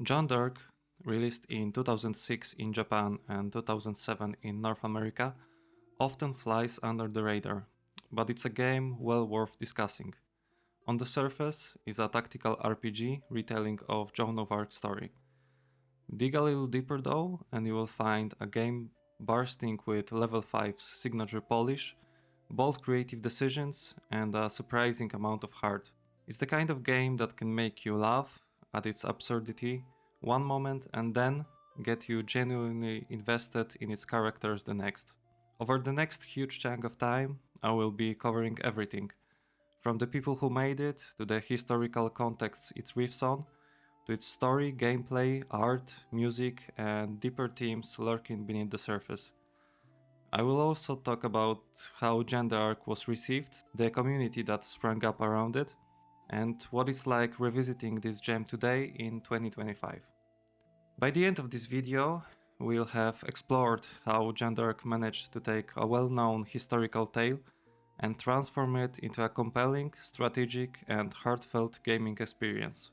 Jeanne d'Arc, released in 2006 in Japan and 2007 in North America, often flies under the radar, but it's a game well worth discussing. On the surface is a tactical RPG retelling of Joan of Arc's story. Dig a little deeper though, and you will find a game bursting with level 5's signature polish, bold creative decisions, and a surprising amount of heart. It's the kind of game that can make you laugh at its absurdity one moment and then get you genuinely invested in its characters the next. Over the next huge chunk of time, I will be covering everything, from the people who made it, to the historical context it riffs on, to its story, gameplay, art, music, and deeper themes lurking beneath the surface. I will also talk about how Jeanne d'Arc was received, the community that sprang up around it, and what it's like revisiting this gem today in 2025. By the end of this video, we'll have explored how Jeanne d'Arc managed to take a well-known historical tale and transform it into a compelling, strategic, and heartfelt gaming experience.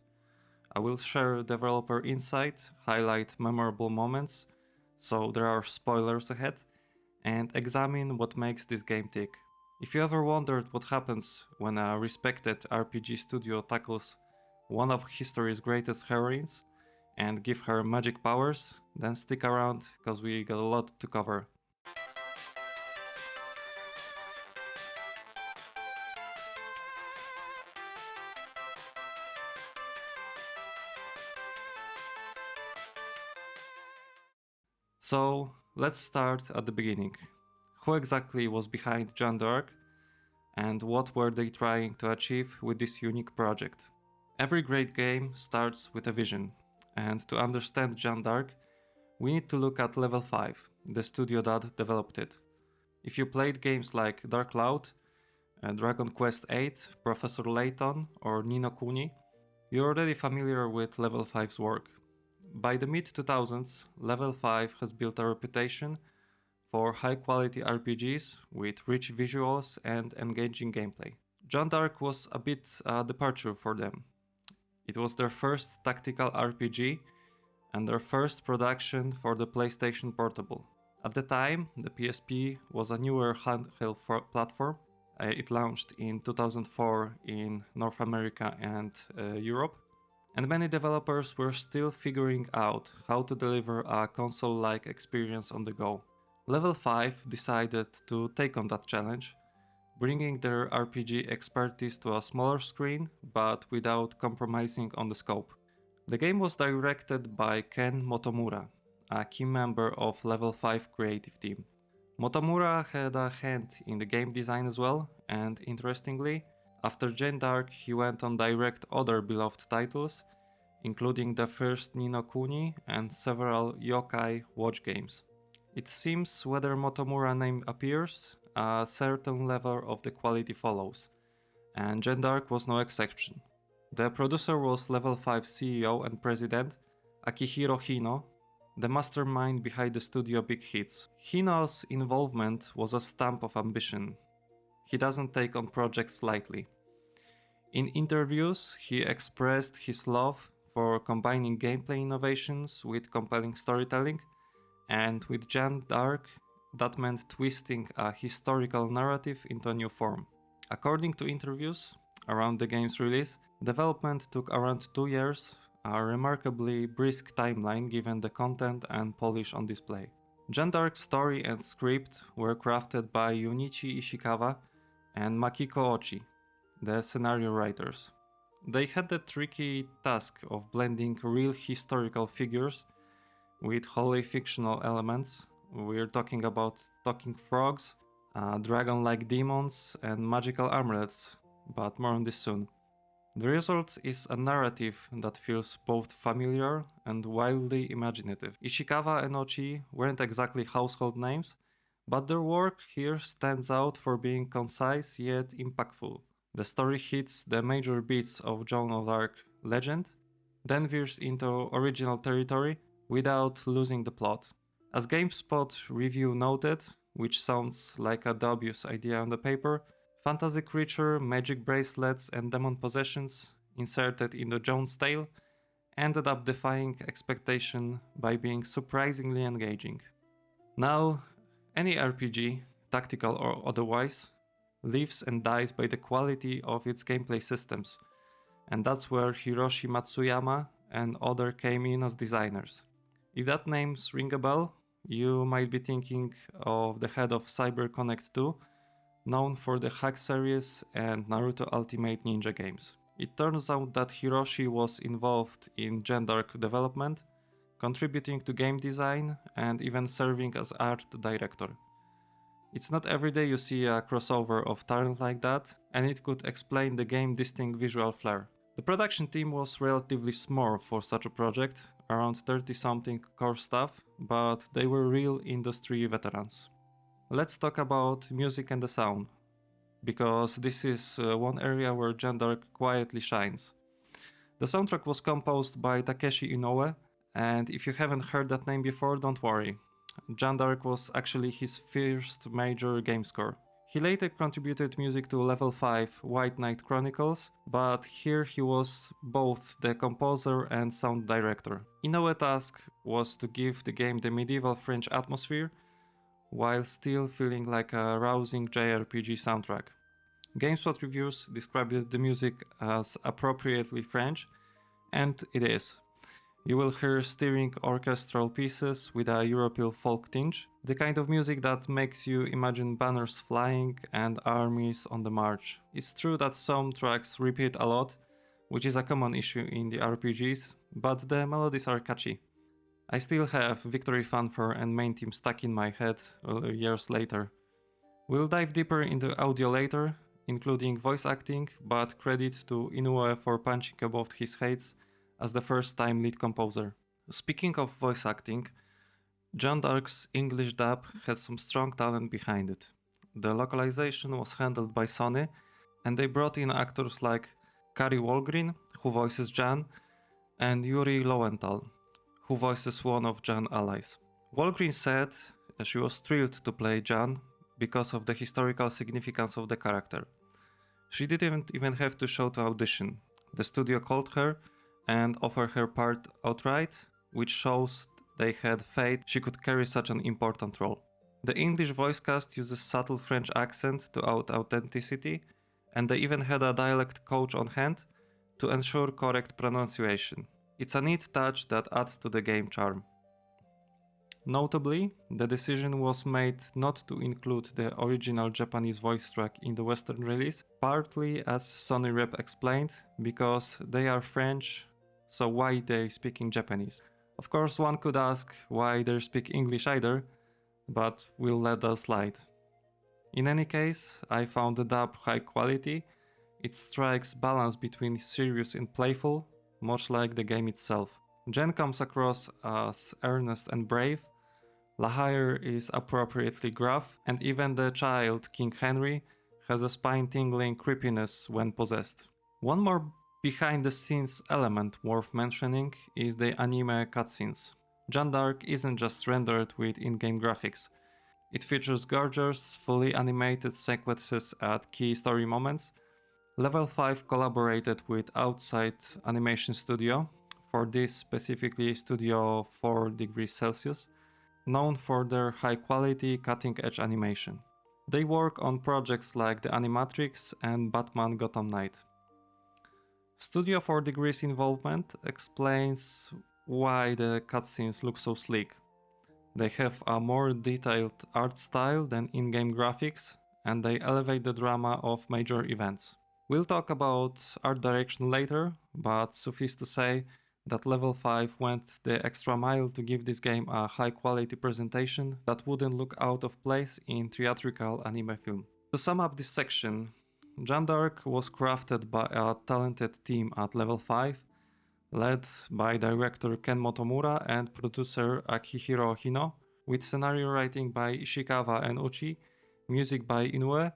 I will share developer insight, highlight memorable moments, so there are spoilers ahead, and examine what makes this game tick. If you ever wondered what happens when a respected RPG studio tackles one of history's greatest heroines and give her magic powers, then stick around because we got a lot to cover. So let's start at the beginning. Who exactly was behind Jeanne d'Arc, and what were they trying to achieve with this unique project? Every great game starts with a vision, and to understand Jeanne d'Arc, we need to look at Level 5, the studio that developed it. If you played games like Dark Cloud, Dragon Quest VIII, Professor Layton, or Ni no Kuni, you're already familiar with Level 5's work. By the mid 2000s, Level 5 has built a reputation for high quality RPGs with rich visuals and engaging gameplay. Jeanne d'Arc was a bit a departure for them. It was their first tactical RPG and their first production for the PlayStation Portable. At the time, the PSP was a newer handheld platform. It launched in 2004 in North America and Europe, and many developers were still figuring out how to deliver a console-like experience on the go. Level 5 decided to take on that challenge, bringing their RPG expertise to a smaller screen but without compromising on the scope. The game was directed by Ken Motomura, a key member of Level 5 creative team. Motomura had a hand in the game design as well, and interestingly, after Jeanne d'Arc he went on direct other beloved titles, including the first Ni no Kuni and several yokai watch games. It seems whether Motomura name appears, a certain level of the quality follows, and Jeanne d'Arc was no exception. The producer was Level 5 CEO and president Akihiro Hino, the mastermind behind the studio Big Hits. Hino's involvement was a stamp of ambition. He doesn't take on projects lightly. In interviews, he expressed his love for combining gameplay innovations with compelling storytelling, and with Jeanne d'Arc, that meant twisting a historical narrative into a new form. According to interviews around the game's release, development took around 2 years, a remarkably brisk timeline given the content and polish on display. Jeanne d'Arc's story and script were crafted by Junichi Ishikawa and Makiko Ochi, the scenario writers. They had the tricky task of blending real historical figures with wholly fictional elements. We're talking about talking frogs, dragon-like demons, and magical amulets, but more on this soon. The result is a narrative that feels both familiar and wildly imaginative. Ishikawa and Ochi weren't exactly household names, but their work here stands out for being concise yet impactful. The story hits the major beats of Joan of Arc legend, then veers into original territory without losing the plot. As GameSpot review noted, which sounds like a dubious idea on the paper, fantasy creature, magic bracelets, and demon possessions inserted into Joan's tale, ended up defying expectation by being surprisingly engaging. Now, any RPG, tactical or otherwise, lives and dies by the quality of its gameplay systems, and that's where Hiroshi Matsuyama and others came in as designers. If that names ring a bell, you might be thinking of the head of CyberConnect 2, known for the Hack series and Naruto Ultimate Ninja games. It turns out that Hiroshi was involved in Jeanne development, contributing to game design and even serving as art director. It's not every day you see a crossover of talent like that, and it could explain the game's distinct visual flair. The production team was relatively small for such a project, around 30 something core staff, but they were real industry veterans. Let's talk about music and the sound, because this is one area where Jeanne quietly shines. The soundtrack was composed by Takeshi Inoue, and if you haven't heard that name before, don't worry. Jeanne was actually his first major game score. He later contributed music to Level 5 White Knight Chronicles, but here he was both the composer and sound director. Inoue's task was to give the game the medieval French atmosphere, while still feeling like a rousing JRPG soundtrack. GameSpot reviews described the music as appropriately French, and it is. You will hear stirring orchestral pieces with a European folk tinge, the kind of music that makes you imagine banners flying and armies on the march. It's true that some tracks repeat a lot, which is a common issue in the RPGs, but the melodies are catchy. I still have Victory Fanfare and main theme stuck in my head years later. We'll dive deeper into audio later, including voice acting, but credit to Inoue for punching above his heights as the first time lead composer. Speaking of voice acting, Jeanne d'Arc's English dub had some strong talent behind it. The localization was handled by Sony, and they brought in actors like Kari Walgreen, who voices Jeanne, and Yuri Lowenthal, who voices one of Jeanne's allies. Walgreen said she was thrilled to play Jeanne because of the historical significance of the character. She didn't even have to show to audition. The studio called her and offered her part outright, which shows they had faith she could carry such an important role. The English voice cast uses subtle French accent to add authenticity, and they even had a dialect coach on hand to ensure correct pronunciation. It's a neat touch that adds to the game charm. Notably, the decision was made not to include the original Japanese voice track in the Western release, partly as Sony rep explained, because they are French, so why they speaking Japanese? Of course, one could ask why they speak English either, but we'll let that slide. In any case, I found the dub high quality. It strikes balance between serious and playful, much like the game itself. Jeanne comes across as earnest and brave, Lahair is appropriately gruff, and even the child, King Henry, has a spine-tingling creepiness when possessed. One more behind-the-scenes element worth mentioning is the anime cutscenes. Jeanne d'Arc isn't just rendered with in-game graphics. It features gorgeous, fully animated sequences at key story moments. Level 5 collaborated with outside animation studio, for this specifically Studio 4 degrees Celsius, known for their high-quality, cutting-edge animation. They work on projects like The Animatrix and Batman Gotham Knight. Studio 4 Degrees involvement explains why the cutscenes look so sleek. They have a more detailed art style than in-game graphics, and they elevate the drama of major events. We'll talk about art direction later, but suffice to say that Level 5 went the extra mile to give this game a high-quality presentation that wouldn't look out of place in theatrical anime film. To sum up this section, Jeanne d'Arc was crafted by a talented team at Level 5, led by director Ken Motomura and producer Akihiro Hino, with scenario writing by Ishikawa and Uchi, music by Inoue,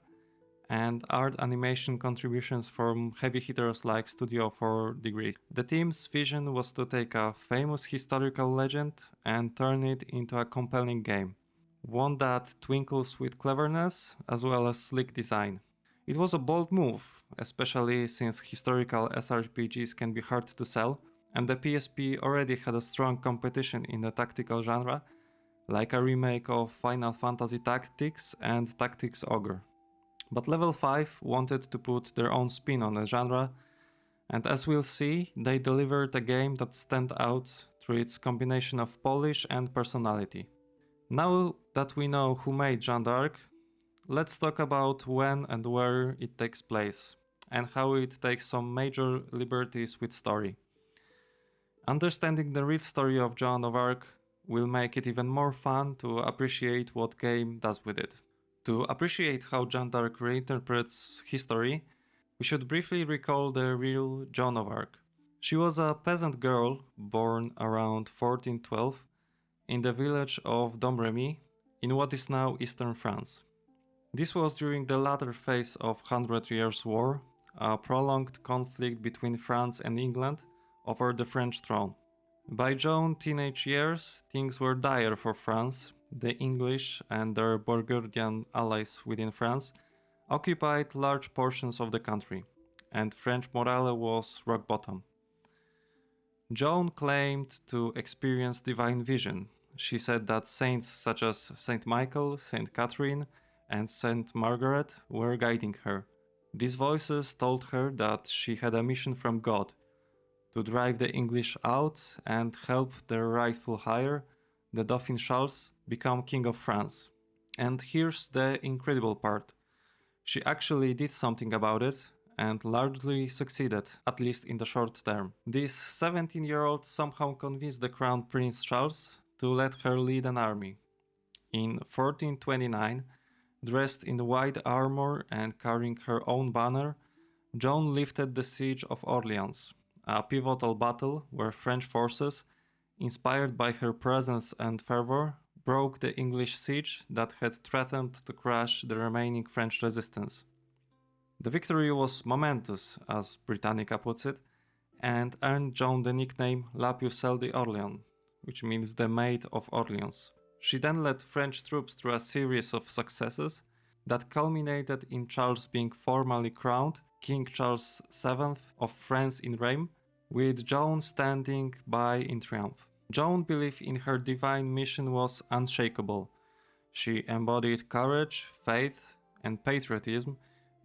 and art animation contributions from heavy hitters like Studio 4 Degrees. The team's vision was to take a famous historical legend and turn it into a compelling game, one that twinkles with cleverness as well as sleek design. It was a bold move, especially since historical SRPGs can be hard to sell, and the PSP already had a strong competition in the tactical genre, like a remake of Final Fantasy Tactics and Tactics Ogre. But Level 5 wanted to put their own spin on the genre, and as we'll see, they delivered a game that stands out through its combination of polish and personality. Now that we know who made Jeanne d'Arc, let's talk about when and where it takes place, and how it takes some major liberties with story. Understanding the real story of Joan of Arc will make it even more fun to appreciate what game does with it. To appreciate how Jeanne d'Arc reinterprets history, we should briefly recall the real Joan of Arc. She was a peasant girl born around 1412 in the village of Domremy in what is now eastern France. This was during the latter phase of Hundred Years' War, a prolonged conflict between France and England over the French throne. By Joan's teenage years, things were dire for France. The English and their Burgundian allies within France occupied large portions of the country, and French morale was rock bottom. Joan claimed to experience divine vision. She said that saints such as Saint Michael, Saint Catherine, and Saint Margaret were guiding her. These voices told her that she had a mission from God to drive the English out and help their rightful heir, the Dauphin Charles, become King of France. And here's the incredible part. She actually did something about it and largely succeeded, at least in the short term. This 17-year-old somehow convinced the Crown Prince Charles to let her lead an army. In 1429, dressed in white armor and carrying her own banner, Joan lifted the siege of Orleans, a pivotal battle where French forces, inspired by her presence and fervor, broke the English siege that had threatened to crush the remaining French resistance. The victory was momentous, as Britannica puts it, and earned Joan the nickname La Pucelle d'Orléans, which means the Maid of Orleans. She then led French troops through a series of successes that culminated in Charles being formally crowned King Charles VII of France in Rheims, with Joan standing by in triumph. Joan's belief in her divine mission was unshakable. She embodied courage, faith, and patriotism,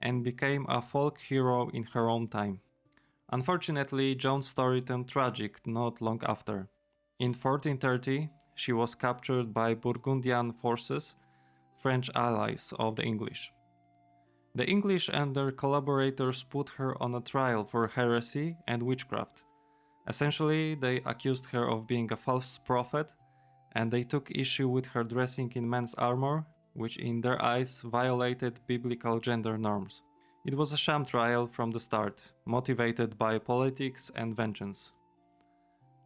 and became a folk hero in her own time. Unfortunately, Joan's story turned tragic not long after. In 1430, she was captured by Burgundian forces, French allies of the English. The English and their collaborators put her on a trial for heresy and witchcraft. Essentially, they accused her of being a false prophet, and they took issue with her dressing in men's armor, which in their eyes violated biblical gender norms. It was a sham trial from the start, motivated by politics and vengeance.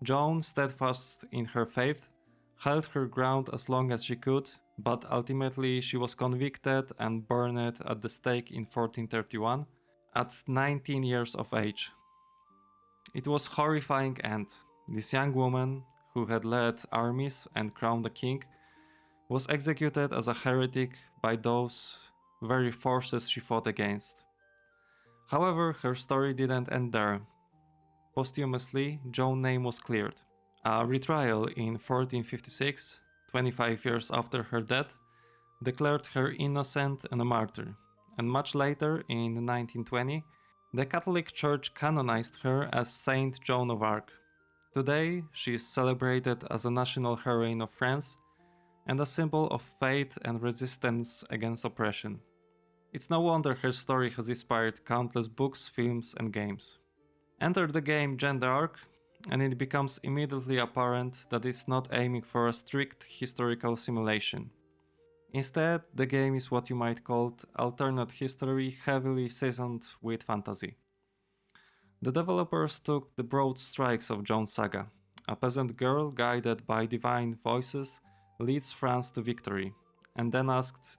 Joan, steadfast in her faith, held her ground as long as she could, but ultimately she was convicted and burned at the stake in 1431 at 19 years of age. It was a horrifying end. This young woman, who had led armies and crowned a king, was executed as a heretic by those very forces she fought against. However, her story didn't end there. Posthumously, Joan's name was cleared. A retrial in 1456, 25 years after her death, declared her innocent and a martyr, and much later, in 1920, the Catholic Church canonized her as Saint Joan of Arc. Today, she is celebrated as a national heroine of France and a symbol of faith and resistance against oppression. It's no wonder her story has inspired countless books, films, and games. Enter the game Jeanne d'Arc, and it becomes immediately apparent that it's not aiming for a strict historical simulation. Instead, the game is what you might call alternate history, heavily seasoned with fantasy. The developers took the broad strokes of Joan's saga. A peasant girl guided by divine voices leads France to victory, and then asked,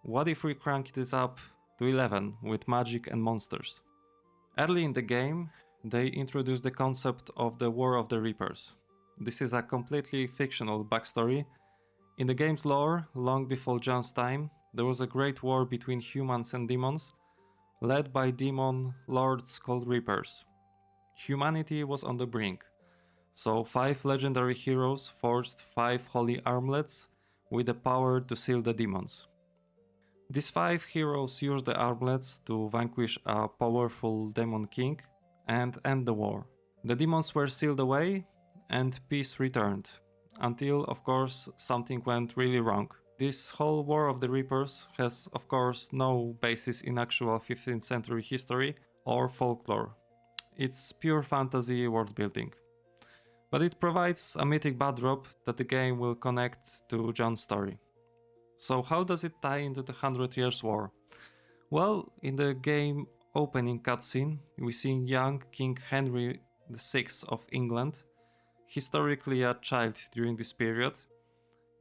what if we crank this up to 11 with magic and monsters? Early in the game, they introduced the concept of the War of the Reapers. This is a completely fictional backstory. In the game's lore, long before John's time, there was a great war between humans and demons, led by demon lords called Reapers. Humanity was on the brink, so 5 legendary heroes forged 5 holy armlets with the power to seal the demons. These 5 heroes used the armlets to vanquish a powerful demon king and end the war. The demons were sealed away and peace returned, until of course something went really wrong. This whole War of the Reapers has of course no basis in actual 15th century history or folklore. It's pure fantasy world building. But it provides a mythic backdrop that the game will connect to Jeanne's story. So how does it tie into the Hundred Years' War? Well, in the game opening cutscene, we see young King Henry VI of England, historically a child during this period,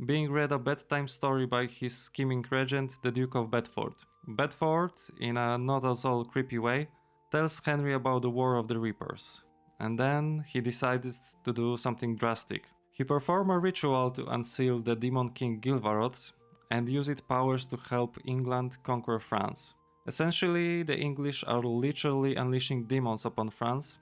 being read a bedtime story by his scheming regent, the Duke of Bedford. Bedford, in a not at all creepy way, tells Henry about the War of the Reapers, and then he decides to do something drastic. He performs a ritual to unseal the Demon King Gilvarot and use its powers to help England conquer France. Essentially, the English are literally unleashing demons upon France.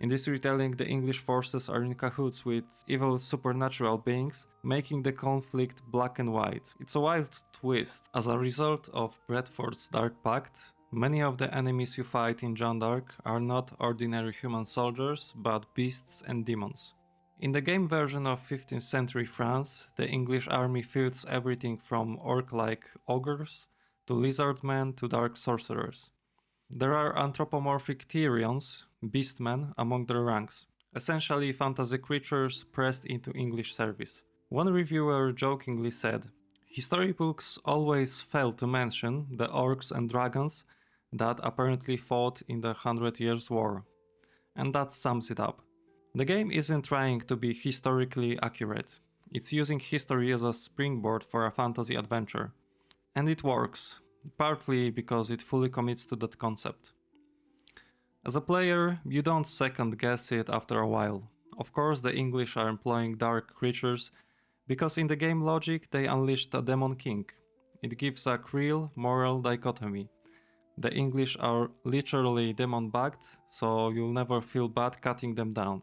In this retelling, the English forces are in cahoots with evil supernatural beings, making the conflict black and white. It's a wild twist. As a result of Bradford's Dark Pact, many of the enemies you fight in Jeanne d'Arc are not ordinary human soldiers, but beasts and demons. In the game version of 15th century France, the English army fields everything from orc-like ogres to lizardmen to dark sorcerers. There are anthropomorphic Tyrians, beastmen, among their ranks, essentially fantasy creatures pressed into English service. One reviewer jokingly said, "History books always fail to mention the orcs and dragons that apparently fought in the Hundred Years' War." And that sums it up. The game isn't trying to be historically accurate. It's using history as a springboard for a fantasy adventure. And it works, partly because it fully commits to that concept. As a player, you don't second guess it after a while. Of course, the English are employing dark creatures because in the game logic they unleashed a demon king. It gives a real moral dichotomy. The English are literally demon-backed, so you'll never feel bad cutting them down.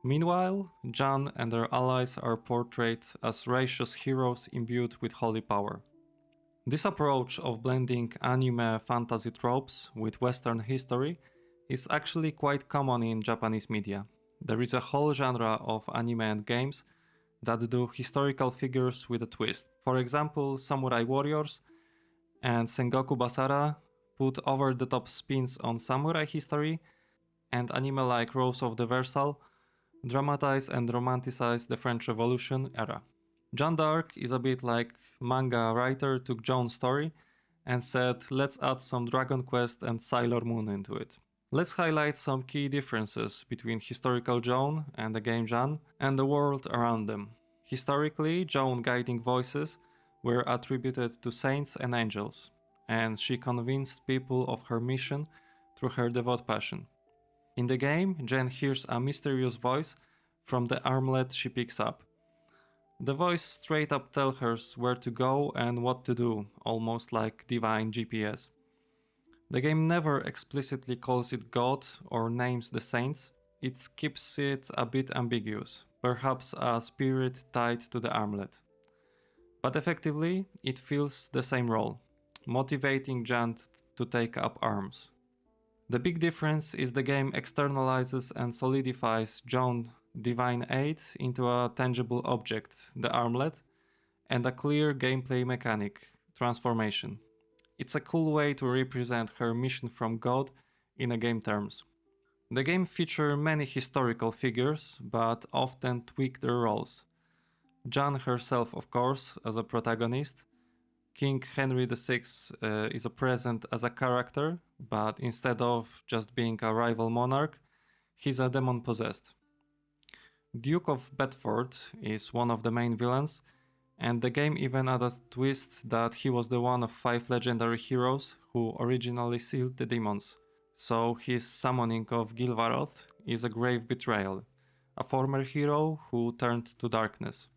Meanwhile, Jeanne and her allies are portrayed as righteous heroes imbued with holy power. This approach of blending anime fantasy tropes with Western history is actually quite common in Japanese media. There is a whole genre of anime and games that do historical figures with a twist. For example, Samurai Warriors and Sengoku Basara put over-the-top spins on samurai history, and anime like Rose of the Versailles dramatize and romanticize the French Revolution era. Jeanne d'Arc is a bit like manga writer took John's story and said, let's add some Dragon Quest and Sailor Moon into it. Let's highlight some key differences between historical Joan and the game Jeanne and the world around them. Historically, Joan guiding voices were attributed to saints and angels, and she convinced people of her mission through her devout passion. In the game, Jeanne hears a mysterious voice from the armlet she picks up. The voice straight up tells her where to go and what to do, almost like divine GPS. The game never explicitly calls it God or names the saints, it keeps it a bit ambiguous, perhaps a spirit tied to the armlet. But effectively, it fills the same role, motivating Jeanne to take up arms. The big difference is the game externalizes and solidifies Joan's divine aid into a tangible object, the armlet, and a clear gameplay mechanic, transformation. It's a cool way to represent her mission from God in a game terms. The game features many historical figures, but often tweak their roles. Jeanne herself, of course, as a protagonist. King Henry VI is present as a character, but instead of just being a rival monarch, he's a demon possessed. Duke of Bedford is one of the main villains, and the game even added a twist that he was the one of 5 legendary heroes who originally sealed the demons. So his summoning of Gilvaroth is a grave betrayal, a former hero who turned to darkness.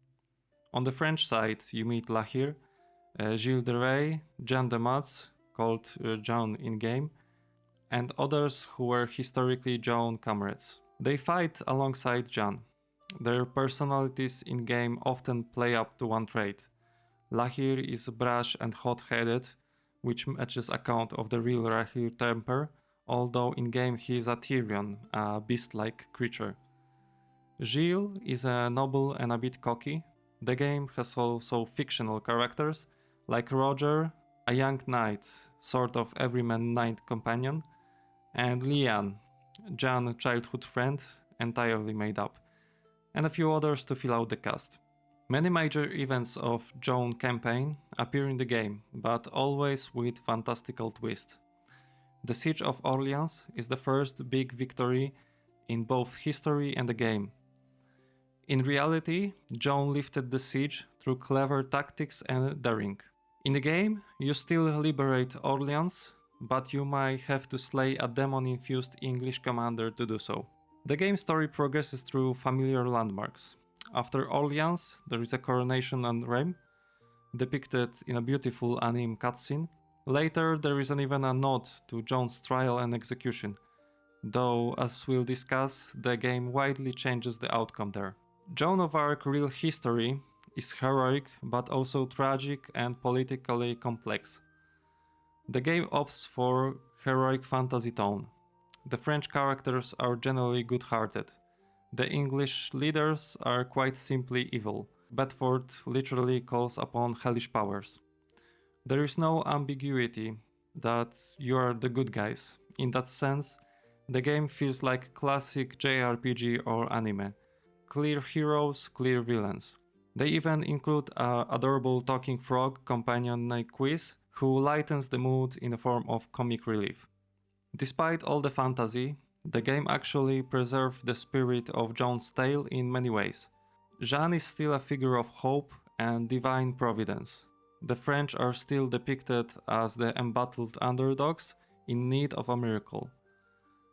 On the French side, you meet Lahir, Gilles de Rais, Jeanne de Matz, called Jeanne in-game, and others who were historically Jeanne comrades. They fight alongside Jeanne. Their personalities in-game often play up to one trait. Lahir is brash and hot-headed, which matches account of the real Lahir temper, although in-game he is a Tyrion, a beast-like creature. Gilles is a noble and a bit cocky. The game has also fictional characters, like Roger, a young knight, sort of everyman knight companion, and Lian, Jeanne's childhood friend, entirely made up, and a few others to fill out the cast. Many major events of Jeanne's campaign appear in the game, but always with fantastical twist. The Siege of Orleans is the first big victory in both history and the game. In reality, Jeanne lifted the siege through clever tactics and daring. In the game, you still liberate Orleans, but you might have to slay a demon-infused English commander to do so. The game story progresses through familiar landmarks. After Orleans, there is a coronation and Rome, depicted in a beautiful anime cutscene. Later, there is even a nod to Jeanne's trial and execution, though, as we'll discuss, the game widely changes the outcome there. Joan of Arc's real history is heroic, but also tragic and politically complex. The game opts for heroic fantasy tone. The French characters are generally good-hearted. The English leaders are quite simply evil. Bedford literally calls upon hellish powers. There is no ambiguity that you are the good guys. In that sense, the game feels like classic JRPG or anime. Clear heroes, clear villains. They even include an adorable talking frog companion named Quiz, who lightens the mood in the form of comic relief. Despite all the fantasy, the game actually preserved the spirit of Jeanne's tale in many ways. Jeanne is still a figure of hope and divine providence. The French are still depicted as the embattled underdogs in need of a miracle.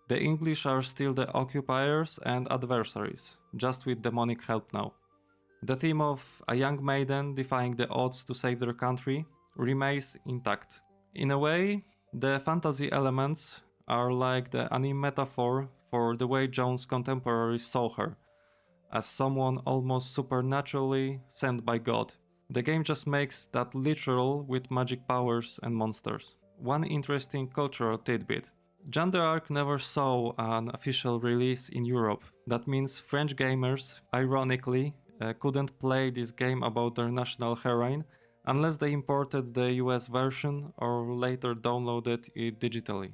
The English are still the occupiers and adversaries, just with demonic help now. The theme of a young maiden defying the odds to save their country remains intact. In a way, the fantasy elements are like the anime metaphor for the way Jeanne's contemporaries saw her, as someone almost supernaturally sent by God. The game just makes that literal with magic powers and monsters. One interesting cultural tidbit. Jeanne d'Arc never saw an official release in Europe. That means French gamers, ironically, couldn't play this game about their national heroine unless they imported the US version or later downloaded it digitally.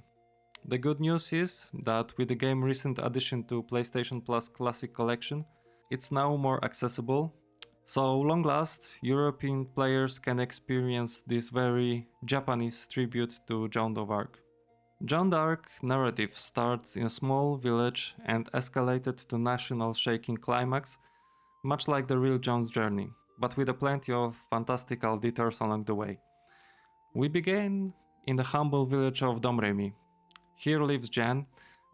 The good news is that with the game's recent addition to PlayStation Plus Classic Collection, it's now more accessible. So long last, European players can experience this very Japanese tribute to Joan of Arc. Joan d'Arc narrative starts in a small village and escalated to national shaking climax, much like the real Joan's journey, but with a plenty of fantastical detours along the way. We begin in the humble village of Domremy. Here lives Jeanne,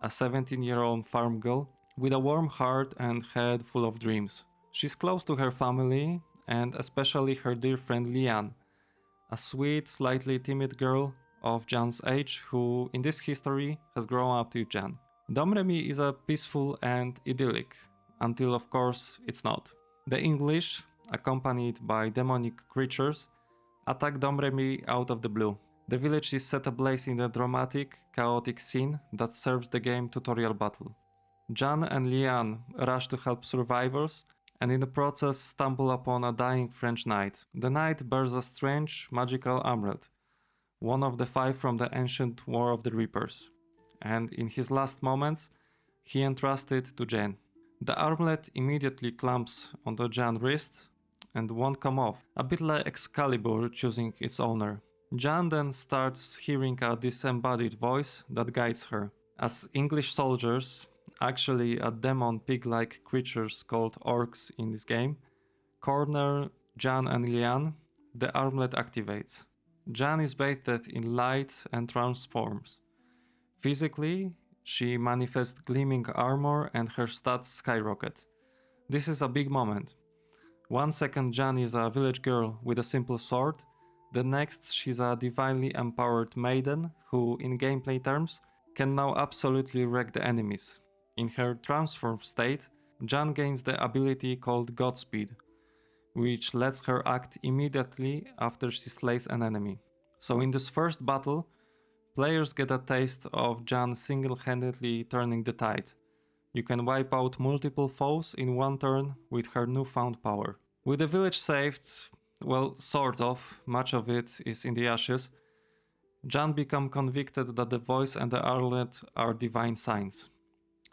a 17-year-old farm girl with a warm heart and head full of dreams. She's close to her family and especially her dear friend Lian, a sweet, slightly timid girl of Jeanne's age who, in this history, has grown up to Jeanne. Domremy is a peaceful and idyllic, until of course it's not. The English, accompanied by demonic creatures, attack Domremy out of the blue. The village is set ablaze in a dramatic, chaotic scene that serves the game tutorial battle. Jeanne and Lian rush to help survivors and in the process stumble upon a dying French knight. The knight bears a strange, magical amulet, one of the 5 from the ancient War of the Reapers, and in his last moments, he entrusted to Jeanne. The amulet immediately clamps onto Jeanne's wrist and won't come off, a bit like Excalibur choosing its owner. Jeanne then starts hearing a disembodied voice that guides her. As English soldiers, actually a demon pig-like creatures called orcs in this game, corner Jeanne and Lian, the amulet activates. Jeanne is bathed in light and transforms. Physically, she manifests gleaming armor and her stats skyrocket. This is a big moment. 1 second Jeanne is a village girl with a simple sword, the next she's a divinely empowered maiden who, in gameplay terms, can now absolutely wreck the enemies. In her transformed state, Jeanne gains the ability called Godspeed, which lets her act immediately after she slays an enemy. So in this first battle, players get a taste of Jeanne single-handedly turning the tide. You can wipe out multiple foes in one turn with her newfound power. With the village saved, well, sort of, much of it is in the ashes, Jeanne become convicted that the voice and the Arlet are divine signs.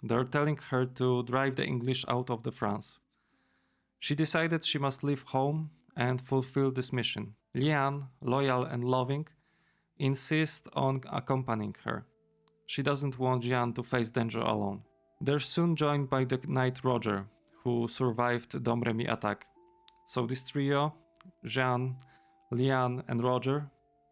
They're telling her to drive the English out of the France. She decided she must leave home and fulfill this mission. Liane, loyal and loving, insists on accompanying her. She doesn't want Jeanne to face danger alone. They're soon joined by the knight Roger, who survived Domremy attack. So this trio, Jeanne, Liane and Roger,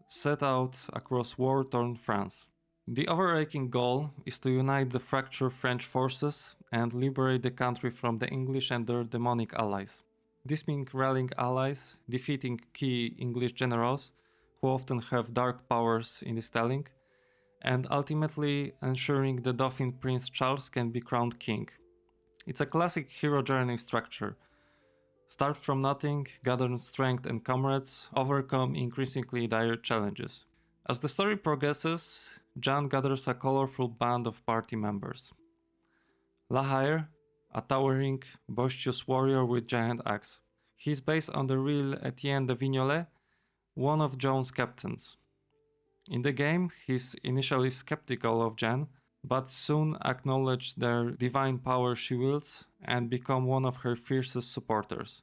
set out across war-torn France. The overarching goal is to unite the fractured French forces and liberate the country from the English and their demonic allies. This means rallying allies, defeating key English generals, who often have dark powers in this telling, and ultimately ensuring the Dauphin Prince Charles can be crowned king. It's a classic hero journey structure. Start from nothing, gather strength and comrades, overcome increasingly dire challenges. As the story progresses, Jeanne gathers a colorful band of party members. Lahair, a towering, boisterous warrior with giant axe. He is based on the real Etienne de Vignolet, one of Joan's captains. In the game, he's initially skeptical of Jeanne, but soon acknowledges their divine power she wields and become one of her fiercest supporters.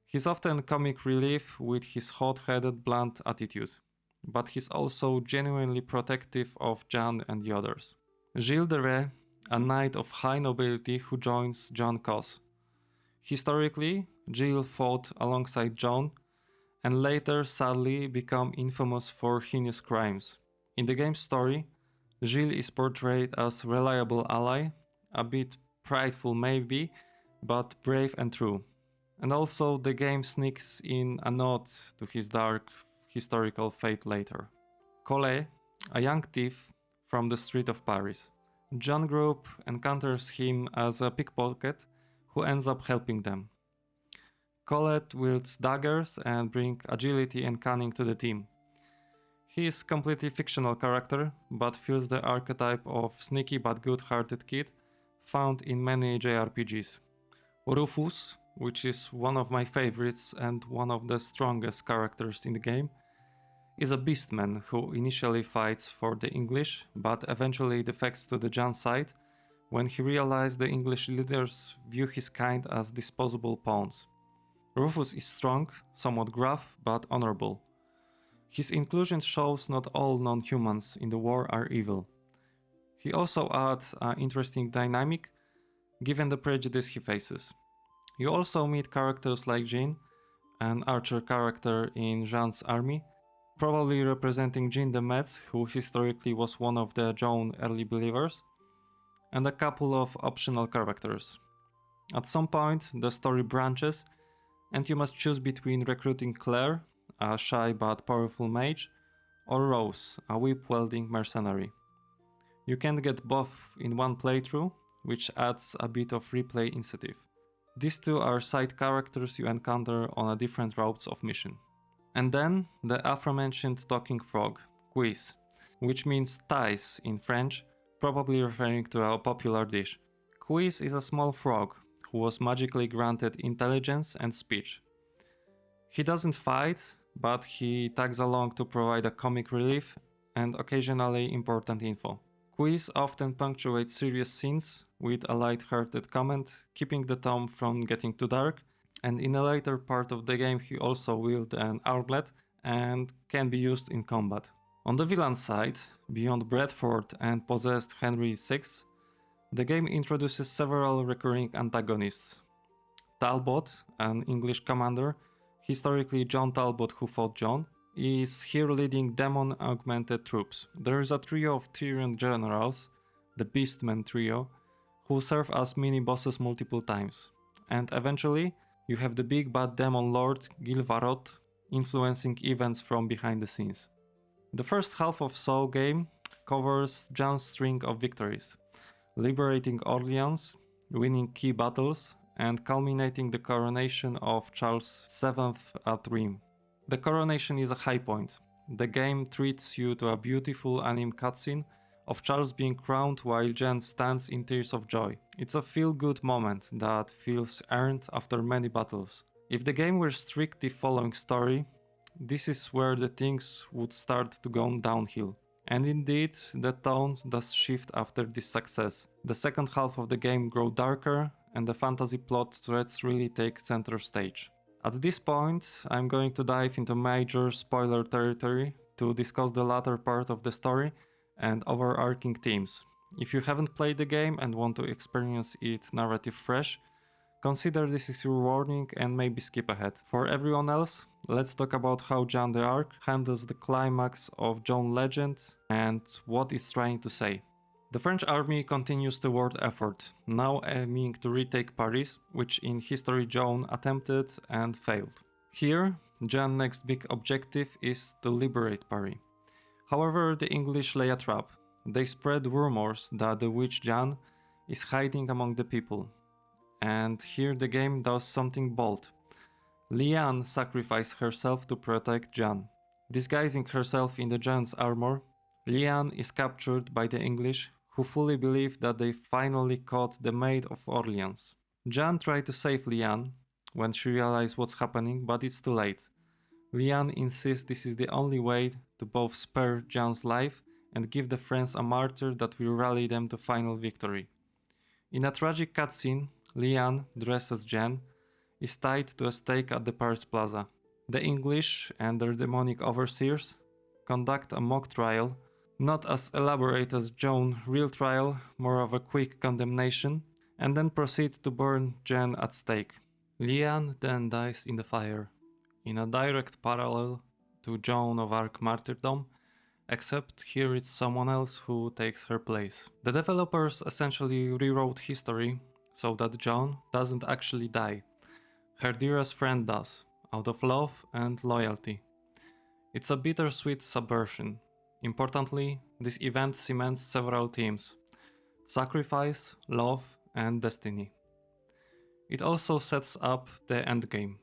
He's often comic relief with his hot-headed, blunt attitude, but he's also genuinely protective of Jeanne and the others. Gilles de Rais, a knight of high nobility who joins Jeanne's cause. Historically, Gilles fought alongside Joan and later sadly became infamous for heinous crimes. In the game's story, Gilles is portrayed as a reliable ally, a bit prideful maybe, but brave and true. And also the game sneaks in a nod to his dark historical fate later. Collet, a young thief from the street of Paris. Jeanne Group encounters him as a pickpocket who ends up helping them. Collet wields daggers and brings agility and cunning to the team. He is completely fictional character, but fills the archetype of sneaky but good-hearted kid found in many JRPGs. Rufus, which is one of my favorites and one of the strongest characters in the game, is a beastman who initially fights for the English, but eventually defects to the Jeanne side when he realizes the English leaders view his kind as disposable pawns. Rufus is strong, somewhat gruff, but honorable. His inclusion shows not all non-humans in the war are evil. He also adds an interesting dynamic, given the prejudice he faces. You also meet characters like Jeanne, an archer character in Jeanne's army, probably representing Jeanne de Metz, who historically was one of the Joan early believers, and a couple of optional characters. At some point, the story branches, and you must choose between recruiting Claire, a shy but powerful mage, or Rose, a whip-wielding mercenary. You can get both in one playthrough, which adds a bit of replay incentive. These two are side characters you encounter on a different routes of mission. And then the aforementioned talking frog, Quiz, which means ties in French, probably referring to a popular dish. Quiz is a small frog who was magically granted intelligence and speech. He doesn't fight, but he tags along to provide a comic relief and occasionally important info. Quiz often punctuates serious scenes with a light-hearted comment, keeping the tone from getting too dark, and in a later part of the game he also wields an armlet and can be used in combat. On the villain side, beyond Bradford and possessed Henry VI, the game introduces several recurring antagonists. Talbot, an English commander, historically John Talbot who fought John, is here leading demon-augmented troops. There is a trio of Tyrian generals, the Beastmen trio, who serve as mini-bosses multiple times. And eventually, you have the big bad demon lord Gilvarot influencing events from behind the scenes. The first half of Saw game covers Jeanne's string of victories, liberating Orleans, winning key battles, and culminating the coronation of Charles VII at Rheims. The coronation is a high point. The game treats you to a beautiful anime cutscene of Charles being crowned while Jeanne stands in tears of joy. It's a feel-good moment that feels earned after many battles. If the game were strictly following story, this is where the things would start to go downhill. And indeed, the tone does shift after this success. The second half of the game grows darker, and the fantasy plot threads really take center stage. At this point, I'm going to dive into major spoiler territory to discuss the latter part of the story and overarching themes. If you haven't played the game and want to experience it narrative fresh, consider this is your warning and maybe skip ahead. For everyone else, let's talk about how Jeanne d'Arc handles the climax of Joan Legend and what it's trying to say. The French army continues toward effort, now aiming to retake Paris, which in history Joan attempted and failed. Here, Jeanne's next big objective is to liberate Paris. However, the English lay a trap. They spread rumors that the witch Jeanne is hiding among the people. And here the game does something bold. Liane sacrifices herself to protect Jeanne. Disguising herself in the Jeanne's armor, Liane is captured by the English, who fully believe that they finally caught the Maid of Orleans. Jeanne tries to save Liane when she realizes what's happening, but it's too late. Liane insists this is the only way to both spare Jeanne's life and give the French a martyr that will rally them to final victory. In a tragic cutscene, Liane, dressed as Jeanne, is tied to a stake at the Paris Plaza. The English and their demonic overseers conduct a mock trial, not as elaborate as Joan's real trial, more of a quick condemnation, and then proceed to burn Jeanne at stake. Liane then dies in the fire, in a direct parallel to Joan of Arc martyrdom, except here it's someone else who takes her place. The developers essentially rewrote history so that Joan doesn't actually die. Her dearest friend does, out of love and loyalty. It's a bittersweet subversion. Importantly, this event cements several themes: sacrifice, love, and destiny. It also sets up the endgame.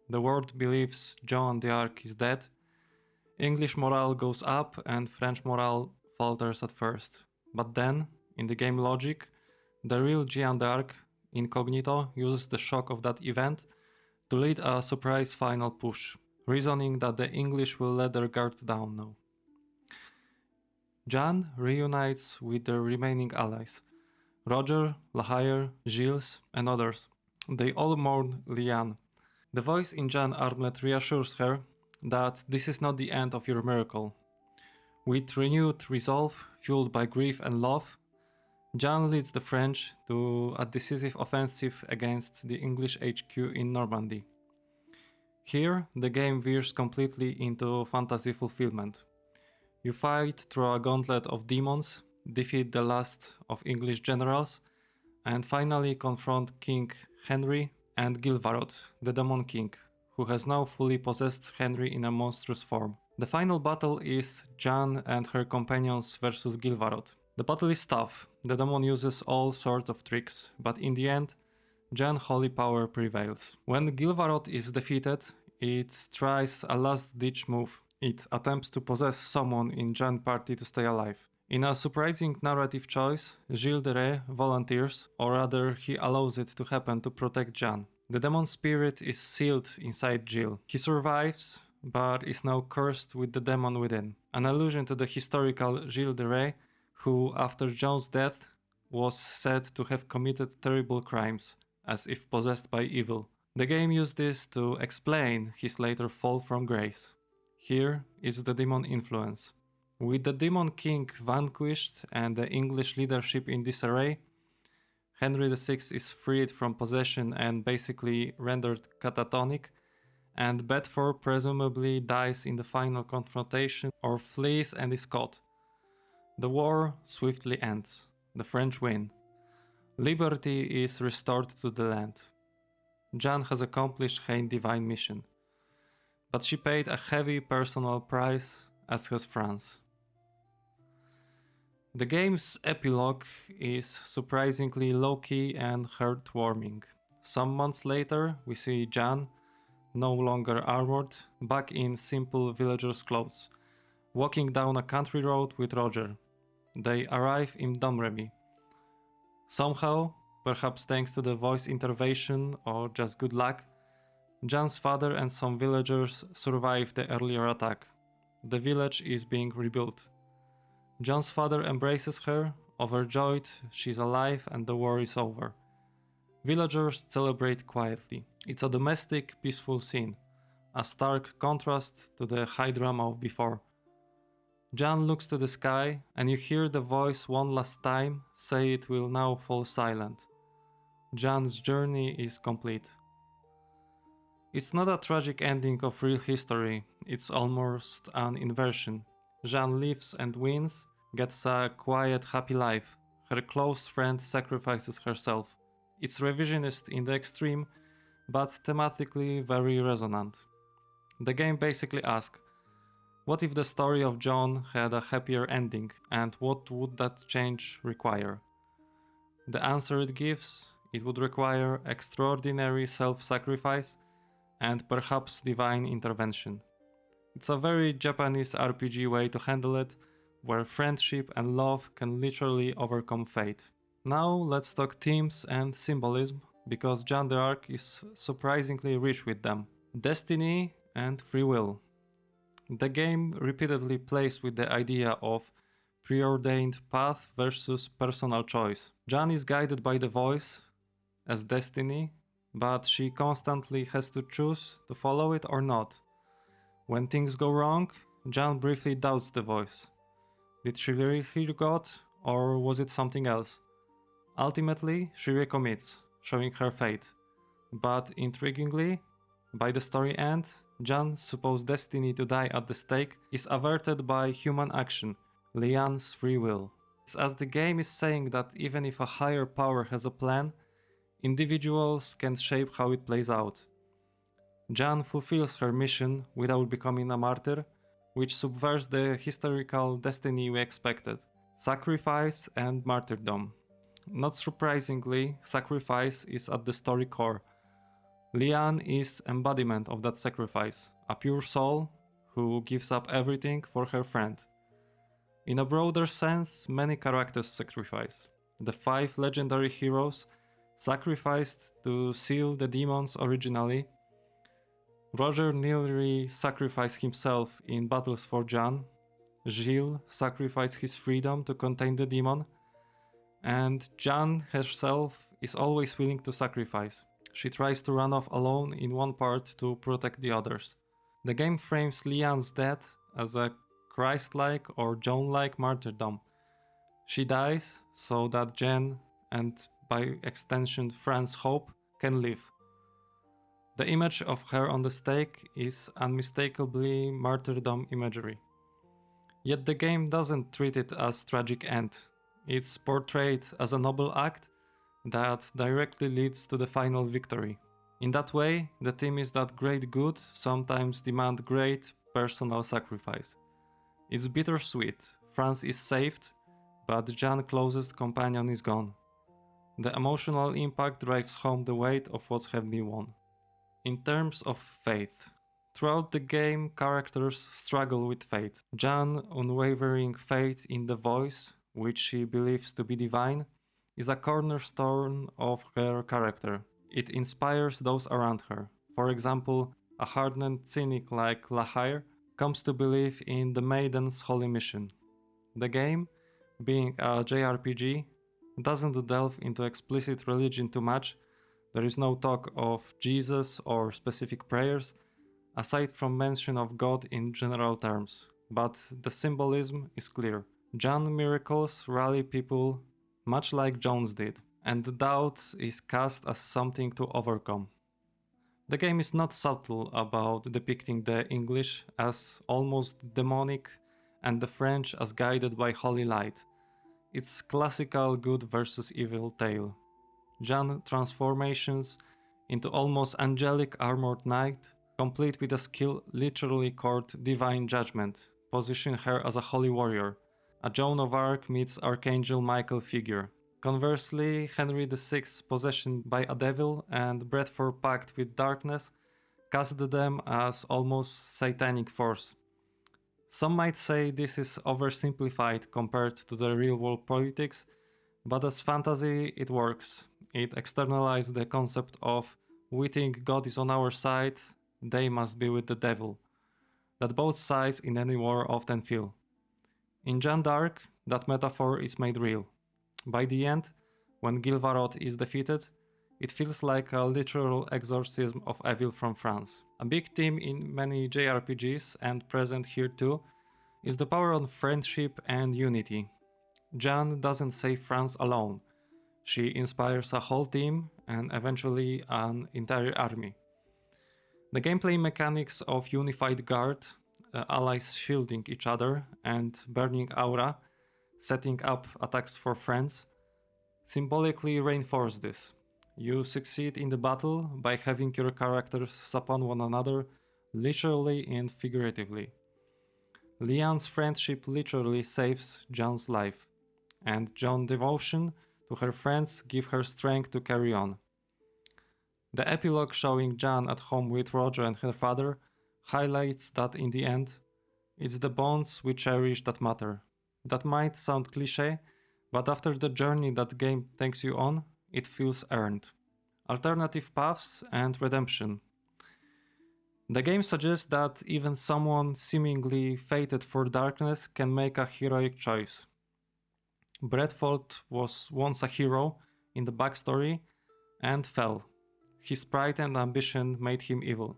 The world believes Jeanne d'Arc is dead, English morale goes up and French morale falters at first. But then, in the game logic, the real Jeanne d'Arc, incognito, uses the shock of that event to lead a surprise final push, reasoning that the English will let their guard down now. Jeanne reunites with the remaining allies, Roger, La Hire, Gilles, and others. They all mourn Liane. The voice in Jeanne's armlet reassures her that this is not the end of your miracle. With renewed resolve, fueled by grief and love, Jeanne leads the French to a decisive offensive against the English HQ in Normandy. Here, the game veers completely into fantasy fulfillment. You fight through a gauntlet of demons, defeat the last of English generals, and finally confront King Henry and Gilvarot, the Demon King, who has now fully possessed Henry in a monstrous form. The final battle is Jeanne and her companions versus Gilvarot. The battle is tough, the demon uses all sorts of tricks, but in the end, Jeanne's holy power prevails. When Gilvarot is defeated, it tries a last-ditch move. It attempts to possess someone in Jeanne's party to stay alive. In a surprising narrative choice, Gilles de Rais volunteers, or rather he allows it to happen to protect Jeanne. The demon spirit is sealed inside Gilles. He survives, but is now cursed with the demon within. An allusion to the historical Gilles de Rais, who after Jeanne's death was said to have committed terrible crimes, as if possessed by evil. The game used this to explain his later fall from grace. Here is the demon influence. With the Demon King vanquished and the English leadership in disarray, Henry VI is freed from possession and basically rendered catatonic, and Bedford presumably dies in the final confrontation or flees and is caught. The war swiftly ends. The French win. Liberty is restored to the land. Jeanne has accomplished her divine mission, but she paid a heavy personal price, as has France. The game's epilogue is surprisingly low-key and heartwarming. Some months later, we see Jeanne, no longer armored, back in simple villager's clothes, walking down a country road with Roger. They arrive in Domremy. Somehow, perhaps thanks to the voice intervention or just good luck, Jeanne's father and some villagers survive the earlier attack. The village is being rebuilt. John's father embraces her, overjoyed she's alive and the war is over. Villagers celebrate quietly. It's a domestic, peaceful scene, a stark contrast to the high drama of before. Jeanne looks to the sky, and you hear the voice one last time say it will now fall silent. Jeanne's journey is complete. It's not a tragic ending of real history, it's almost an inversion. Jeanne lives and wins, gets a quiet, happy life. Her close friend sacrifices herself. It's revisionist in the extreme, but thematically very resonant. The game basically asks, what if the story of John had a happier ending, and what would that change require? The answer it gives, it would require extraordinary self-sacrifice and perhaps divine intervention. It's a very Japanese RPG way to handle it, where friendship and love can literally overcome fate. Now let's talk themes and symbolism, because Jeanne d'Arc is surprisingly rich with them. Destiny and free will. The game repeatedly plays with the idea of preordained path versus personal choice. Jeanne is guided by the voice as destiny, but she constantly has to choose to follow it or not. When things go wrong, Jeanne briefly doubts the voice. Did she really hear God, or was it something else? Ultimately, she recommits, showing her fate. But intriguingly, by the story end, Jeanne's supposed destiny to die at the stake is averted by human action, Lian's free will. It's as the game is saying that even if a higher power has a plan, individuals can shape how it plays out. Jeanne fulfills her mission without becoming a martyr, which subverts the historical destiny we expected. Sacrifice and martyrdom. Not surprisingly, sacrifice is at the story core. Lian is embodiment of that sacrifice, a pure soul who gives up everything for her friend. In a broader sense, many characters sacrifice. The 5 legendary heroes sacrificed to seal the demons originally. Roger nearly sacrificed himself in battles for Jeanne. Gilles sacrificed his freedom to contain the demon. And Jeanne herself is always willing to sacrifice. She tries to run off alone in one part to protect the others. The game frames Lian's death as a Christ-like or Joan-like martyrdom. She dies so that Jeanne, and by extension Fran's hope, can live. The image of her on the stake is unmistakably martyrdom imagery. Yet the game doesn't treat it as tragic end. It's portrayed as a noble act that directly leads to the final victory. In that way, the theme is that great good sometimes demand great personal sacrifice. It's bittersweet. France is saved, but Jeanne's closest companion is gone. The emotional impact drives home the weight of what has been won. In terms of faith, throughout the game, characters struggle with faith. Jeanne's unwavering faith in the voice, which she believes to be divine, is a cornerstone of her character. It inspires those around her. For example, a hardened cynic like Lahire comes to believe in the Maiden's holy mission. The game, being a JRPG, doesn't delve into explicit religion too much. There is no talk of Jesus or specific prayers, aside from mention of God in general terms, but the symbolism is clear. Jeanne's miracles rally people much like Jones did, and the doubt is cast as something to overcome. The game is not subtle about depicting the English as almost demonic and the French as guided by holy light. It's classical good versus evil tale. Jeanne's transformations into almost angelic armored knight, complete with a skill literally called divine judgment, position her as a holy warrior, a Joan of Arc meets Archangel Michael figure. Conversely, Henry VI's possession by a devil and Bradford's pact with darkness cast them as almost satanic force. Some might say this is oversimplified compared to the real-world politics, but as fantasy it works. It externalizes the concept of we think God is on our side, they must be with the devil, that both sides in any war often feel. In Jeanne d'Arc, that metaphor is made real. By the end, when Gilvarot is defeated, it feels like a literal exorcism of evil from France. A big theme in many JRPGs, and present here too, is the power of friendship and unity. Jeanne doesn't save France alone. She inspires a whole team and eventually an entire army. The gameplay mechanics of Unified Guard, allies shielding each other, and Burning Aura, setting up attacks for friends, symbolically reinforce this. You succeed in the battle by having your characters support one another, literally and figuratively. Leanne's friendship literally saves John's life, and John's devotion to her friends give her strength to carry on. The epilogue showing Jeanne at home with Roger and her father highlights that in the end, it's the bonds we cherish that matter. That might sound cliché, but after the journey that game takes you on, it feels earned. Alternative paths and redemption. The game suggests that even someone seemingly fated for darkness can make a heroic choice. Bradford was once a hero in the backstory and fell. His pride and ambition made him evil.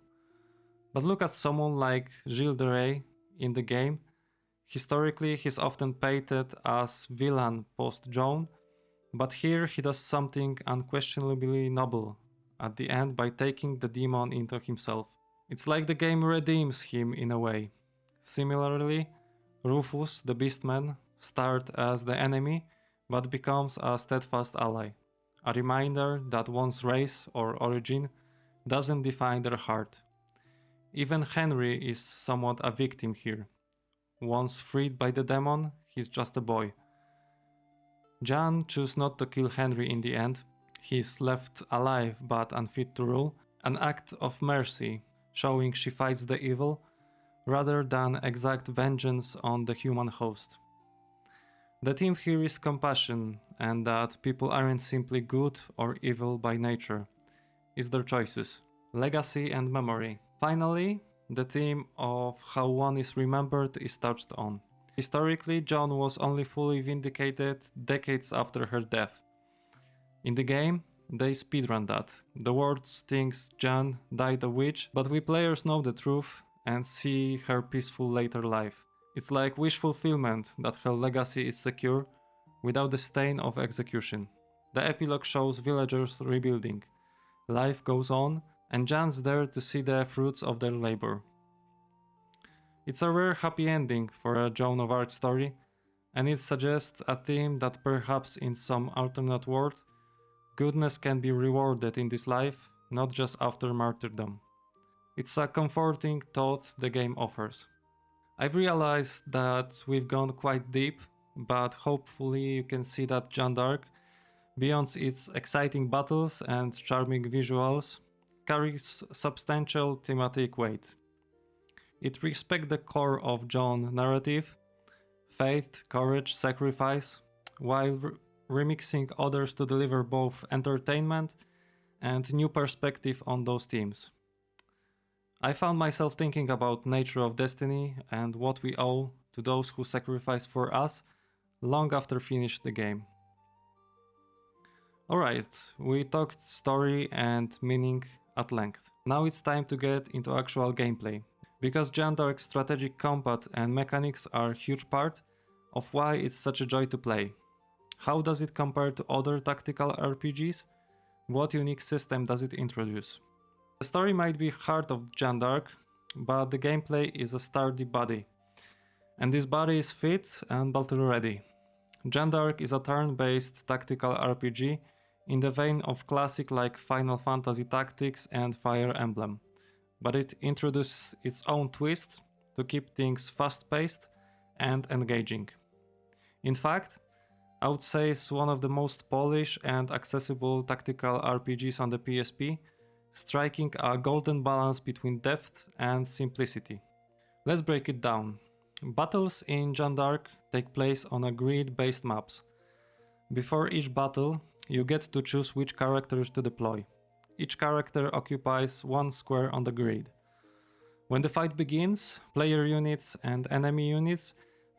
But look at someone like Gilles de Rais in the game. Historically, he's often painted as villain post-Joan, but here he does something unquestionably noble at the end by taking the demon into himself. It's like the game redeems him in a way. Similarly, Rufus, the Beastman, starts as the enemy but becomes a steadfast ally, a reminder that one's race or origin doesn't define their heart. Even Henry is somewhat a victim here. Once freed by the demon, he's just a boy. Jeanne chooses not to kill Henry in the end. He's left alive but unfit to rule, an act of mercy, showing she fights the evil rather than exact vengeance on the human host. The theme here is compassion, and that people aren't simply good or evil by nature. It's their choices, legacy and memory. Finally, the theme of how one is remembered is touched on. Historically, Joan was only fully vindicated decades after her death. In the game, they speedrun that. The world thinks Jeanne died a witch, but we players know the truth and see her peaceful later life. It's like wish fulfillment that her legacy is secure without the stain of execution. The epilogue shows villagers rebuilding. Life goes on, and Jeanne's there to see the fruits of their labor. It's a rare happy ending for a Joan of Arc story, and it suggests a theme that perhaps in some alternate world, goodness can be rewarded in this life, not just after martyrdom. It's a comforting thought the game offers. I've realized that we've gone quite deep, but hopefully you can see that Jeanne d'Arc, beyond its exciting battles and charming visuals, carries substantial thematic weight. It respects the core of Joan's narrative, faith, courage, sacrifice, while remixing others to deliver both entertainment and new perspective on those themes. I found myself thinking about nature of destiny and what we owe to those who sacrifice for us long after finish the game. Alright, we talked story and meaning at length. Now it's time to get into actual gameplay, because Jeanne d'Arc's strategic combat and mechanics are a huge part of why it's such a joy to play. How does it compare to other tactical RPGs? What unique system does it introduce? The story might be heart of Jeanne d'Arc, but the gameplay is a sturdy body. And this body is fit and battle ready. Jeanne d'Arc is a turn-based tactical RPG in the vein of classic like Final Fantasy Tactics and Fire Emblem, but it introduces its own twist to keep things fast-paced and engaging. In fact, I would say it's one of the most polished and accessible tactical RPGs on the PSP, striking a golden balance between depth and simplicity. Let's break it down. Battles in Jeanne d'Arc take place on a grid-based maps. Before each battle, you get to choose which characters to deploy. Each character occupies one square on the grid. When the fight begins, player units and enemy units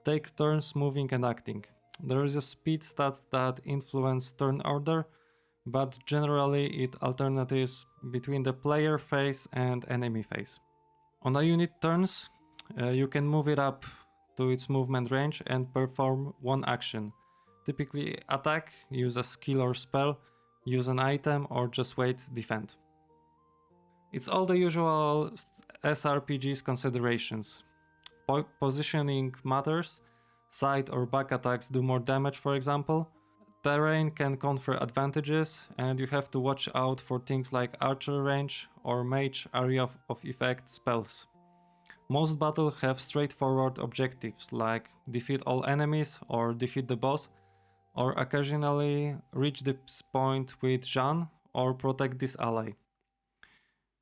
take turns moving and acting. There is a speed stat that influences turn order, but generally it alternates between the player phase and enemy phase. On a unit turns, you can move it up to its movement range and perform one action. Typically attack, use a skill or spell, use an item, or just wait, defend. It's all the usual SRPG's considerations. Positioning matters, side or back attacks do more damage, for example. Terrain can confer advantages, and you have to watch out for things like archer range or mage area of effect spells. Most battles have straightforward objectives like defeat all enemies or defeat the boss, or occasionally reach this point with Jeanne or protect this ally.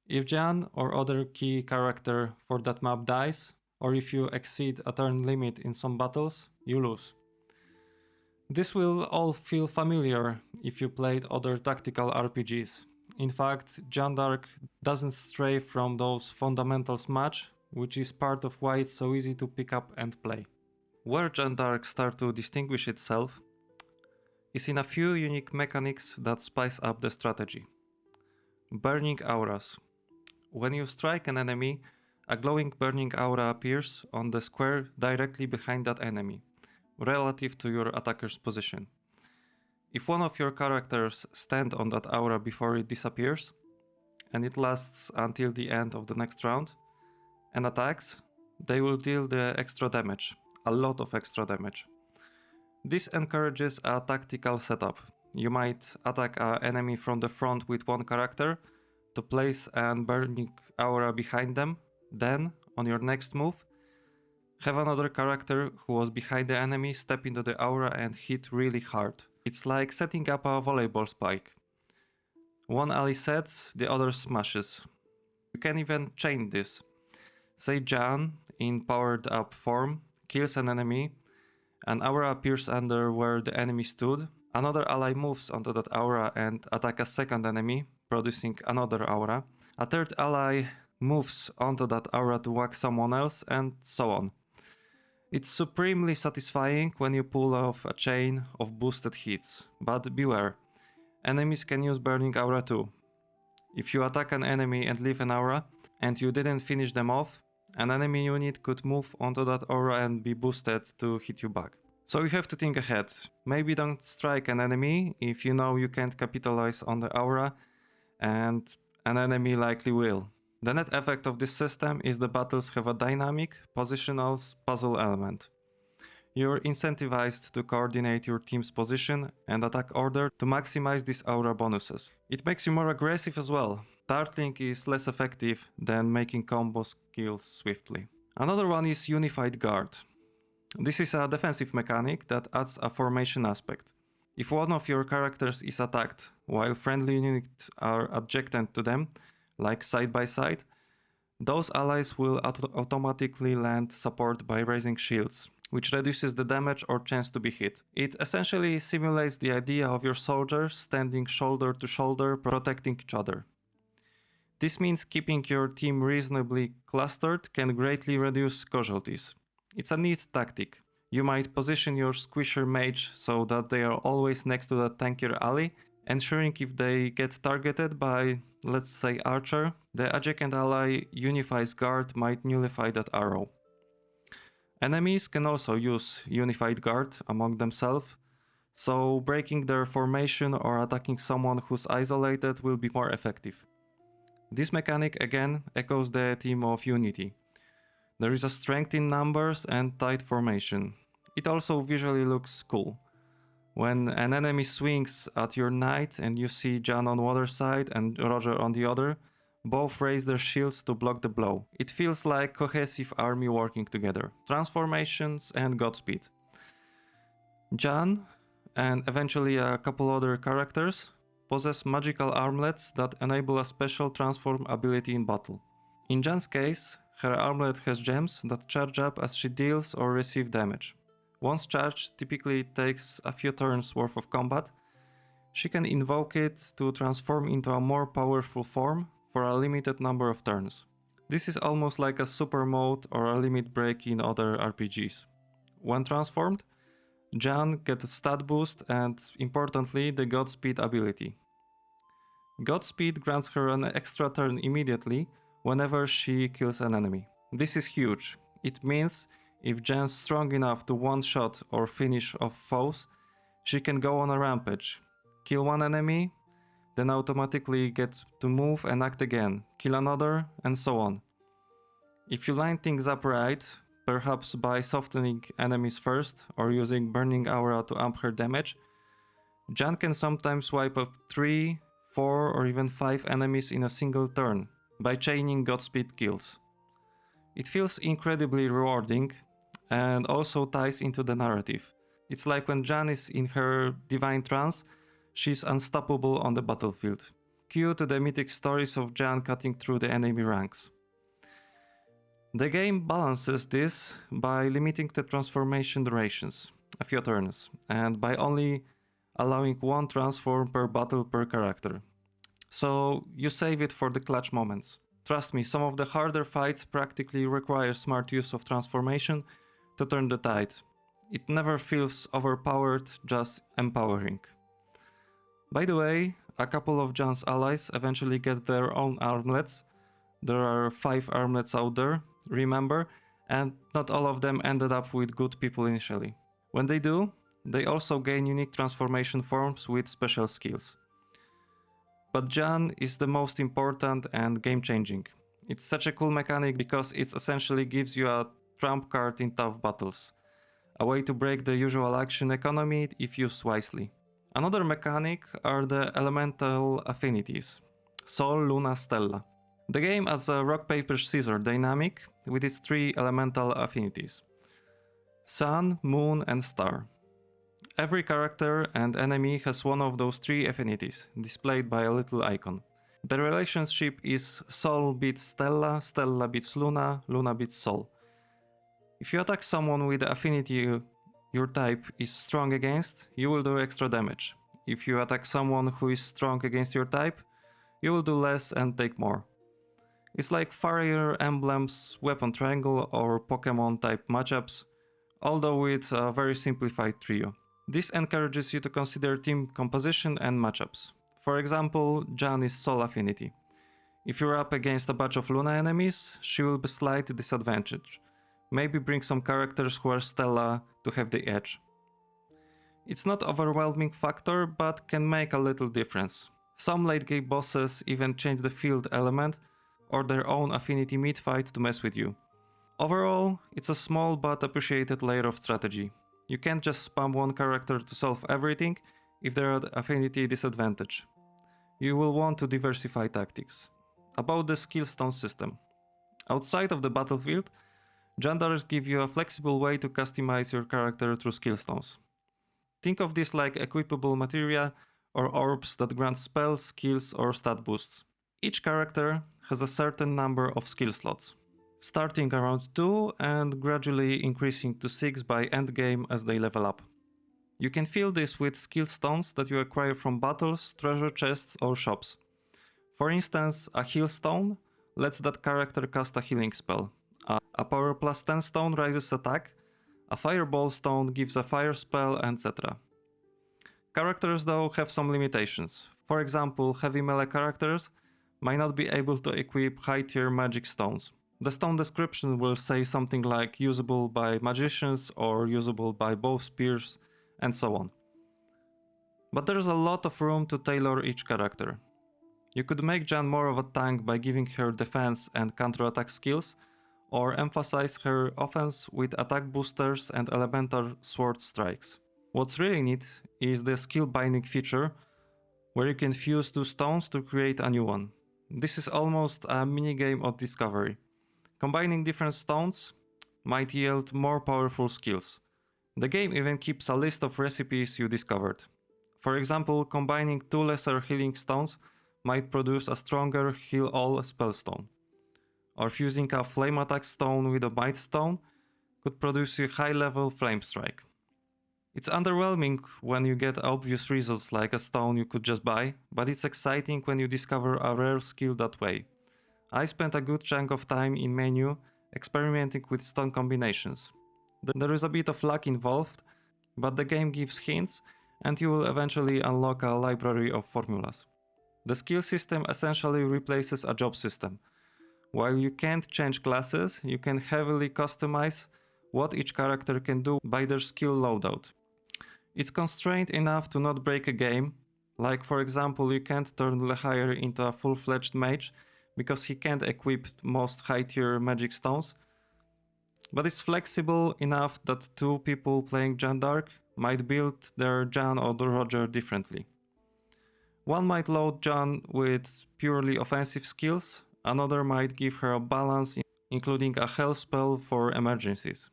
If Jeanne or other key character for that map dies, or if you exceed a turn limit in some battles, you lose. This will all feel familiar if you played other tactical RPGs. In fact, Jeanne d'Arc doesn't stray from those fundamentals much, which is part of why it's so easy to pick up and play. Where Jeanne d'Arc starts to distinguish itself is in a few unique mechanics that spice up the strategy. Burning auras. When you strike an enemy, a glowing burning aura appears on the square directly behind that enemy, relative to your attacker's position. If one of your characters stands on that aura before it disappears, and it lasts until the end of the next round, and attacks, they will deal the extra damage, a lot of extra damage. This encourages a tactical setup. You might attack an enemy from the front with one character to place an burning aura behind them, then, on your next move, have another character who was behind the enemy step into the aura and hit really hard. It's like setting up a volleyball spike. One ally sets, the other smashes. You can even chain this. Say Jeanne, in powered up form, kills an enemy, an aura appears under where the enemy stood, another ally moves onto that aura and attacks a second enemy, producing another aura. A third ally moves onto that aura to whack someone else, and so on. It's supremely satisfying when you pull off a chain of boosted hits, but beware, enemies can use burning aura too. If you attack an enemy and leave an aura, and you didn't finish them off, an enemy unit could move onto that aura and be boosted to hit you back. So you have to think ahead. Maybe don't strike an enemy if you know you can't capitalize on the aura, and an enemy likely will. The net effect of this system is the battles have a dynamic, positional puzzle element. You're incentivized to coordinate your team's position and attack order to maximize these aura bonuses. It makes you more aggressive as well. Turtling is less effective than making combo skills swiftly. Another one is Unified Guard. This is a defensive mechanic that adds a formation aspect. If one of your characters is attacked while friendly units are adjacent to them, like side by side, those allies will automatically land support by raising shields, which reduces the damage or chance to be hit. It essentially simulates the idea of your soldiers standing shoulder to shoulder protecting each other. This means keeping your team reasonably clustered can greatly reduce casualties. It's a neat tactic. You might position your squisher mage so that they are always next to the tankier ally, ensuring if they get targeted by, let's say, archer, the adjacent ally unifies guard might nullify that arrow. Enemies can also use unified guard among themselves, so breaking their formation or attacking someone who's isolated will be more effective. This mechanic again echoes the theme of unity. There is a strength in numbers and tight formation. It also visually looks cool. When an enemy swings at your knight and you see Jeanne on one side and Roger on the other, both raise their shields to block the blow. It feels like cohesive army working together. Transformations and Godspeed. Jeanne, and eventually a couple other characters, possess magical armlets that enable a special transform ability in battle. In Jeanne's case, her armlet has gems that charge up as she deals or receives damage. Once charged, typically it takes a few turns worth of combat. She can invoke it to transform into a more powerful form for a limited number of turns. This is almost like a super mode or a limit break in other RPGs. When transformed, Jeanne gets a stat boost and, importantly, the Godspeed ability. Godspeed grants her an extra turn immediately whenever she kills an enemy. This is huge. It means if Jeanne's strong enough to one-shot or finish off foes, she can go on a rampage, kill one enemy, then automatically get to move and act again, kill another, and so on. If you line things up right, perhaps by softening enemies first or using Burning Aura to amp her damage, Jeanne can sometimes wipe up 3, 4 or even 5 enemies in a single turn by chaining Godspeed kills. It feels incredibly rewarding and also ties into the narrative. It's like when Jeanne is in her divine trance, she's unstoppable on the battlefield. Cue to the mythic stories of Jeanne cutting through the enemy ranks. The game balances this by limiting the transformation durations, a few turns, and by only allowing one transform per battle per character. So you save it for the clutch moments. Trust me, some of the harder fights practically require smart use of transformation to turn the tide. It never feels overpowered, just empowering. By the way, a couple of Jeanne's allies eventually get their own armlets. There are 5 armlets out there, remember, and not all of them ended up with good people initially. When they do, they also gain unique transformation forms with special skills. But Jeanne is the most important and game-changing. It's such a cool mechanic because it essentially gives you a trump card in tough battles, a way to break the usual action economy if used wisely. Another mechanic are the elemental affinities, Sol, Luna, Stella. The game adds a rock, paper, scissors dynamic with its 3 elemental affinities, Sun, Moon and Star. Every character and enemy has one of those 3 affinities, displayed by a little icon. The relationship is Sol beats Stella, Stella beats Luna, Luna beats Sol. If you attack someone with the affinity your type is strong against, you will do extra damage. If you attack someone who is strong against your type, you will do less and take more. It's like Fire Emblem's Weapon Triangle or Pokemon type matchups, although with a very simplified trio. This encourages you to consider team composition and matchups. For example, Jeanne is Sol Affinity. If you're up against a bunch of Luna enemies, she will be slight disadvantage. Maybe bring some characters who are Stella to have the edge. It's not overwhelming factor, but can make a little difference. Some late game bosses even change the field element or their own affinity mid-fight to mess with you. Overall, it's a small but appreciated layer of strategy. You can't just spam one character to solve everything if they're at affinity disadvantage. You will want to diversify tactics. About the skill stone system. Outside of the battlefield, Gendars give you a flexible way to customize your character through skill stones. Think of this like equipable materia or orbs that grant spells, skills, or stat boosts. Each character has a certain number of skill slots, starting around 2 and gradually increasing to 6 by endgame as they level up. You can fill this with skill stones that you acquire from battles, treasure chests, or shops. For instance, a heal stone lets that character cast a healing spell. A power plus 10 stone raises attack, a fireball stone gives a fire spell, etc. Characters though have some limitations. For example, heavy melee characters might not be able to equip high tier magic stones. The stone description will say something like usable by magicians or usable by bow spears and so on. But there's a lot of room to tailor each character. You could make Jeanne more of a tank by giving her defense and counter-attack skills, or emphasize her offense with attack boosters and elemental sword strikes. What's really neat is the skill binding feature, where you can fuse 2 stones to create a new one. This is almost a minigame of discovery. Combining different stones might yield more powerful skills. The game even keeps a list of recipes you discovered. For example, combining 2 lesser healing stones might produce a stronger heal all spellstone, or fusing a flame attack stone with a might stone could produce a high level flame strike. It's underwhelming when you get obvious results like a stone you could just buy, but it's exciting when you discover a rare skill that way. I spent a good chunk of time in menu experimenting with stone combinations. There is a bit of luck involved, but the game gives hints and you will eventually unlock a library of formulas. The skill system essentially replaces a job system. While you can't change classes, you can heavily customize what each character can do by their skill loadout. It's constrained enough to not break a game, like for example you can't turn Lehair into a full-fledged mage because he can't equip most high-tier magic stones, but it's flexible enough that 2 people playing Jeanne might build their Jeanne or Roger differently. One might load Jeanne with purely offensive skills, another might give her a balance including a health spell for emergencies.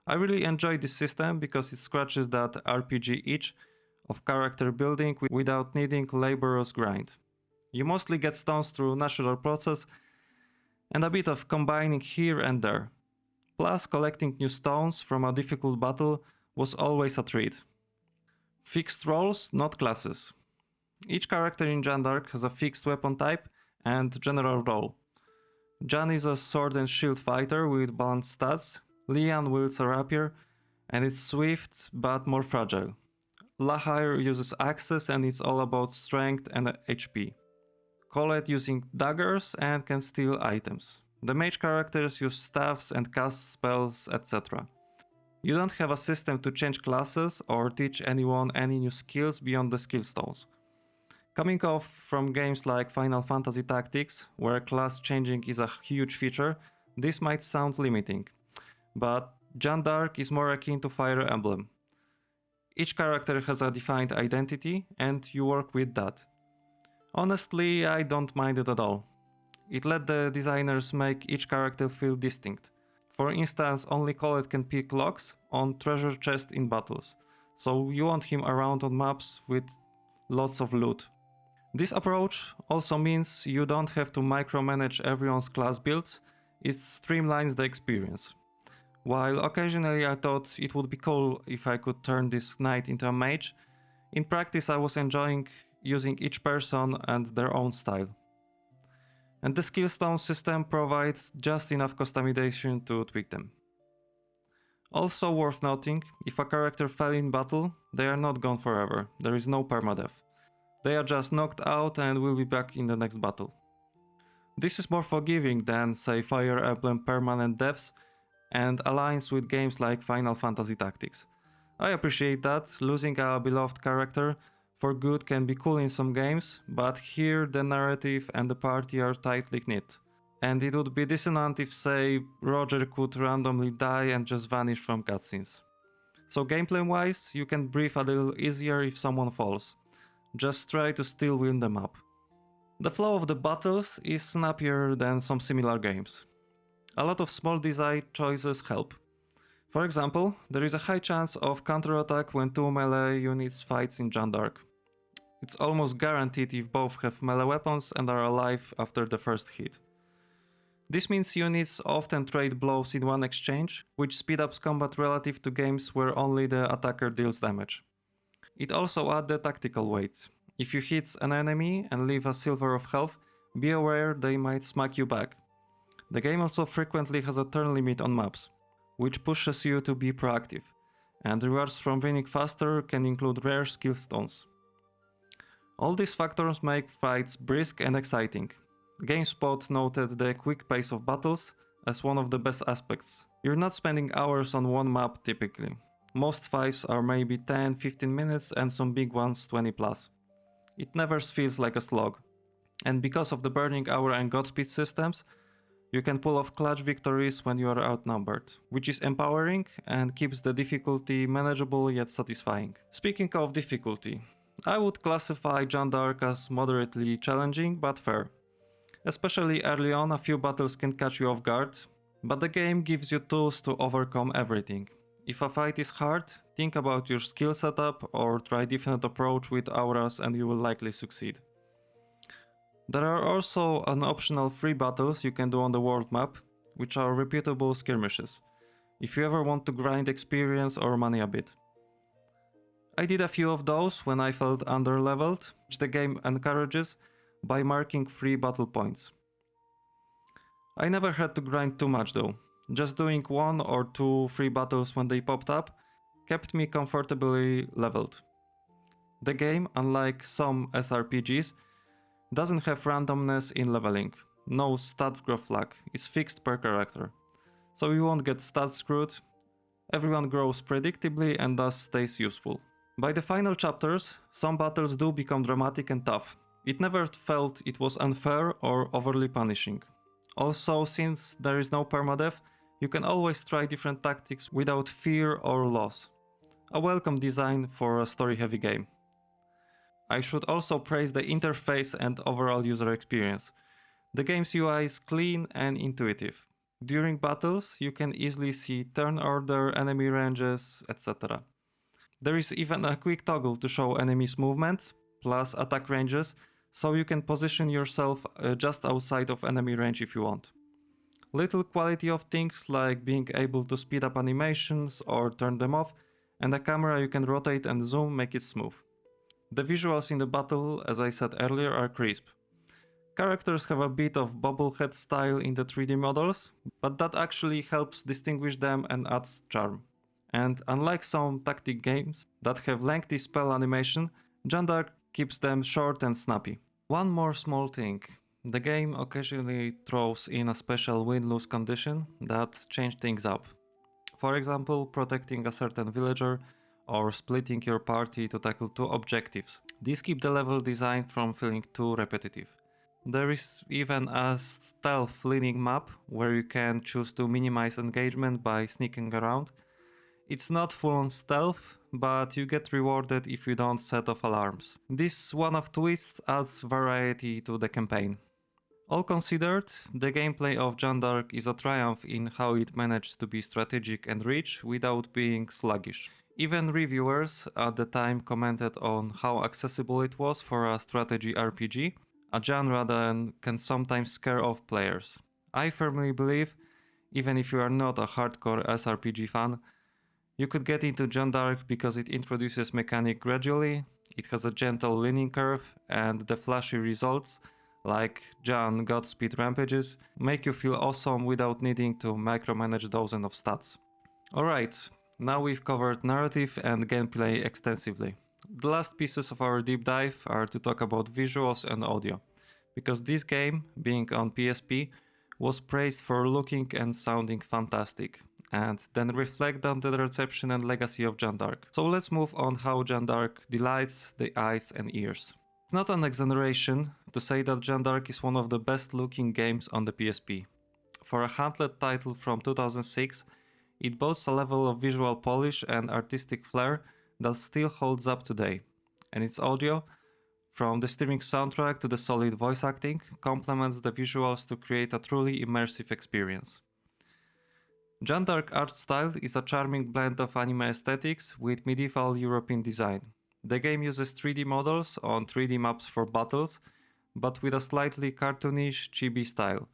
I really enjoy this system because it scratches that RPG itch of character building without needing laborious grind. You mostly get stones through natural process and a bit of combining here and there. Plus, collecting new stones from a difficult battle was always a treat. Fixed roles, not classes. Each character in Jeanne d'Arc has a fixed weapon type and general role. Jeanne is a sword and shield fighter with balanced stats. Lian wields a rapier, and it's swift but more fragile. Lehair uses axes and it's all about strength and HP. Colette using daggers and can steal items. The mage characters use staffs and cast spells, etc. You don't have a system to change classes or teach anyone any new skills beyond the skill stones. Coming off from games like Final Fantasy Tactics, where class changing is a huge feature, this might sound limiting. But Jeanne d'Arc is more akin to Fire Emblem. Each character has a defined identity, and you work with that. Honestly, I don't mind it at all. It let the designers make each character feel distinct. For instance, only Colette can pick locks on treasure chests in battles, so you want him around on maps with lots of loot. This approach also means you don't have to micromanage everyone's class builds, it streamlines the experience. While occasionally I thought it would be cool if I could turn this knight into a mage, in practice I was enjoying using each person and their own style. And the skillstone system provides just enough customization to tweak them. Also worth noting, if a character fell in battle, they are not gone forever, there is no permadeath. They are just knocked out and will be back in the next battle. This is more forgiving than, say, Fire Emblem permanent deaths, and aligns with games like Final Fantasy Tactics. I appreciate that, losing a beloved character for good can be cool in some games, but here the narrative and the party are tightly knit. And it would be dissonant if, say, Roger could randomly die and just vanish from cutscenes. So gameplay wise, you can breathe a little easier if someone falls. Just try to still win them up. The flow of the battles is snappier than some similar games. A lot of small design choices help. For example, there is a high chance of counterattack when 2 melee units fights in Jeanne d'Arc. It's almost guaranteed if both have melee weapons and are alive after the first hit. This means units often trade blows in one exchange, which speed up combat relative to games where only the attacker deals damage. It also adds the tactical weight. If you hit an enemy and leave a silver of health, be aware they might smack you back. The game also frequently has a turn limit on maps, which pushes you to be proactive, and rewards from winning faster can include rare skill stones. All these factors make fights brisk and exciting. GameSpot noted the quick pace of battles as one of the best aspects. You're not spending hours on one map typically. Most fights are maybe 10-15 minutes and some big ones 20 plus. It never feels like a slog. And because of the Burning Hour and Godspeed systems, you can pull off clutch victories when you are outnumbered, which is empowering and keeps the difficulty manageable yet satisfying. Speaking of difficulty, I would classify Jeanne d'Arc as moderately challenging but fair. Especially early on, a few battles can catch you off guard, but the game gives you tools to overcome everything. If a fight is hard, think about your skill setup or try different approach with auras and you will likely succeed. There are also an optional free battles you can do on the world map, which are reputable skirmishes, if you ever want to grind experience or money a bit. I did a few of those when I felt underleveled, which the game encourages by marking free battle points. I never had to grind too much though. Just doing 1 or 2 free battles when they popped up kept me comfortably leveled. The game, unlike some SRPGs, doesn't have randomness in leveling. No stat growth lag, it's fixed per character. So you won't get stat screwed, everyone grows predictably and thus stays useful. By the final chapters, some battles do become dramatic and tough. It never felt it was unfair or overly punishing. Also, since there is no permadeath, you can always try different tactics without fear or loss. A welcome design for a story-heavy game. I should also praise the interface and overall user experience. The game's UI is clean and intuitive. During battles, you can easily see turn order, enemy ranges, etc. There is even a quick toggle to show enemies' movements, plus attack ranges, so you can position yourself just outside of enemy range if you want. Little quality of things like being able to speed up animations or turn them off, and a camera you can rotate and zoom make it smooth. The visuals in the battle, as I said earlier, are crisp. Characters have a bit of bobblehead style in the 3D models, but that actually helps distinguish them and adds charm. And unlike some tactic games that have lengthy spell animation, Jeanne d'Arc keeps them short and snappy. One more small thing. The game occasionally throws in a special win-lose condition that change things up. For example, protecting a certain villager or splitting your party to tackle 2 objectives. These keep the level design from feeling too repetitive. There is even a stealth leaning map where you can choose to minimize engagement by sneaking around. It's not full-on stealth, but you get rewarded if you don't set off alarms. This one-off twist adds variety to the campaign. All considered, the gameplay of Jeanne d'Arc is a triumph in how it managed to be strategic and rich without being sluggish. Even reviewers at the time commented on how accessible it was for a strategy RPG, a genre that can sometimes scare off players. I firmly believe, even if you are not a hardcore SRPG fan, you could get into Jeanne d'Arc because it introduces mechanic gradually, it has a gentle learning curve, and the flashy results, like Jeanne Godspeed Rampages, make you feel awesome without needing to micromanage dozens of stats. Alright, now we've covered narrative and gameplay extensively. The last pieces of our deep dive are to talk about visuals and audio, because this game, being on PSP, was praised for looking and sounding fantastic, and then reflect on the reception and legacy of Jeanne d'Arc. So let's move on how Jeanne d'Arc delights the eyes and ears. It's not an exaggeration to say that Jeanne d'Arc is one of the best looking games on the PSP. For a handheld title from 2006, it boasts a level of visual polish and artistic flair that still holds up today. And its audio, from the stirring soundtrack to the solid voice acting, complements the visuals to create a truly immersive experience. Jeanne d'Arc art style is a charming blend of anime aesthetics with medieval European design. The game uses 3D models on 3D maps for battles, but with a slightly cartoonish, chibi style.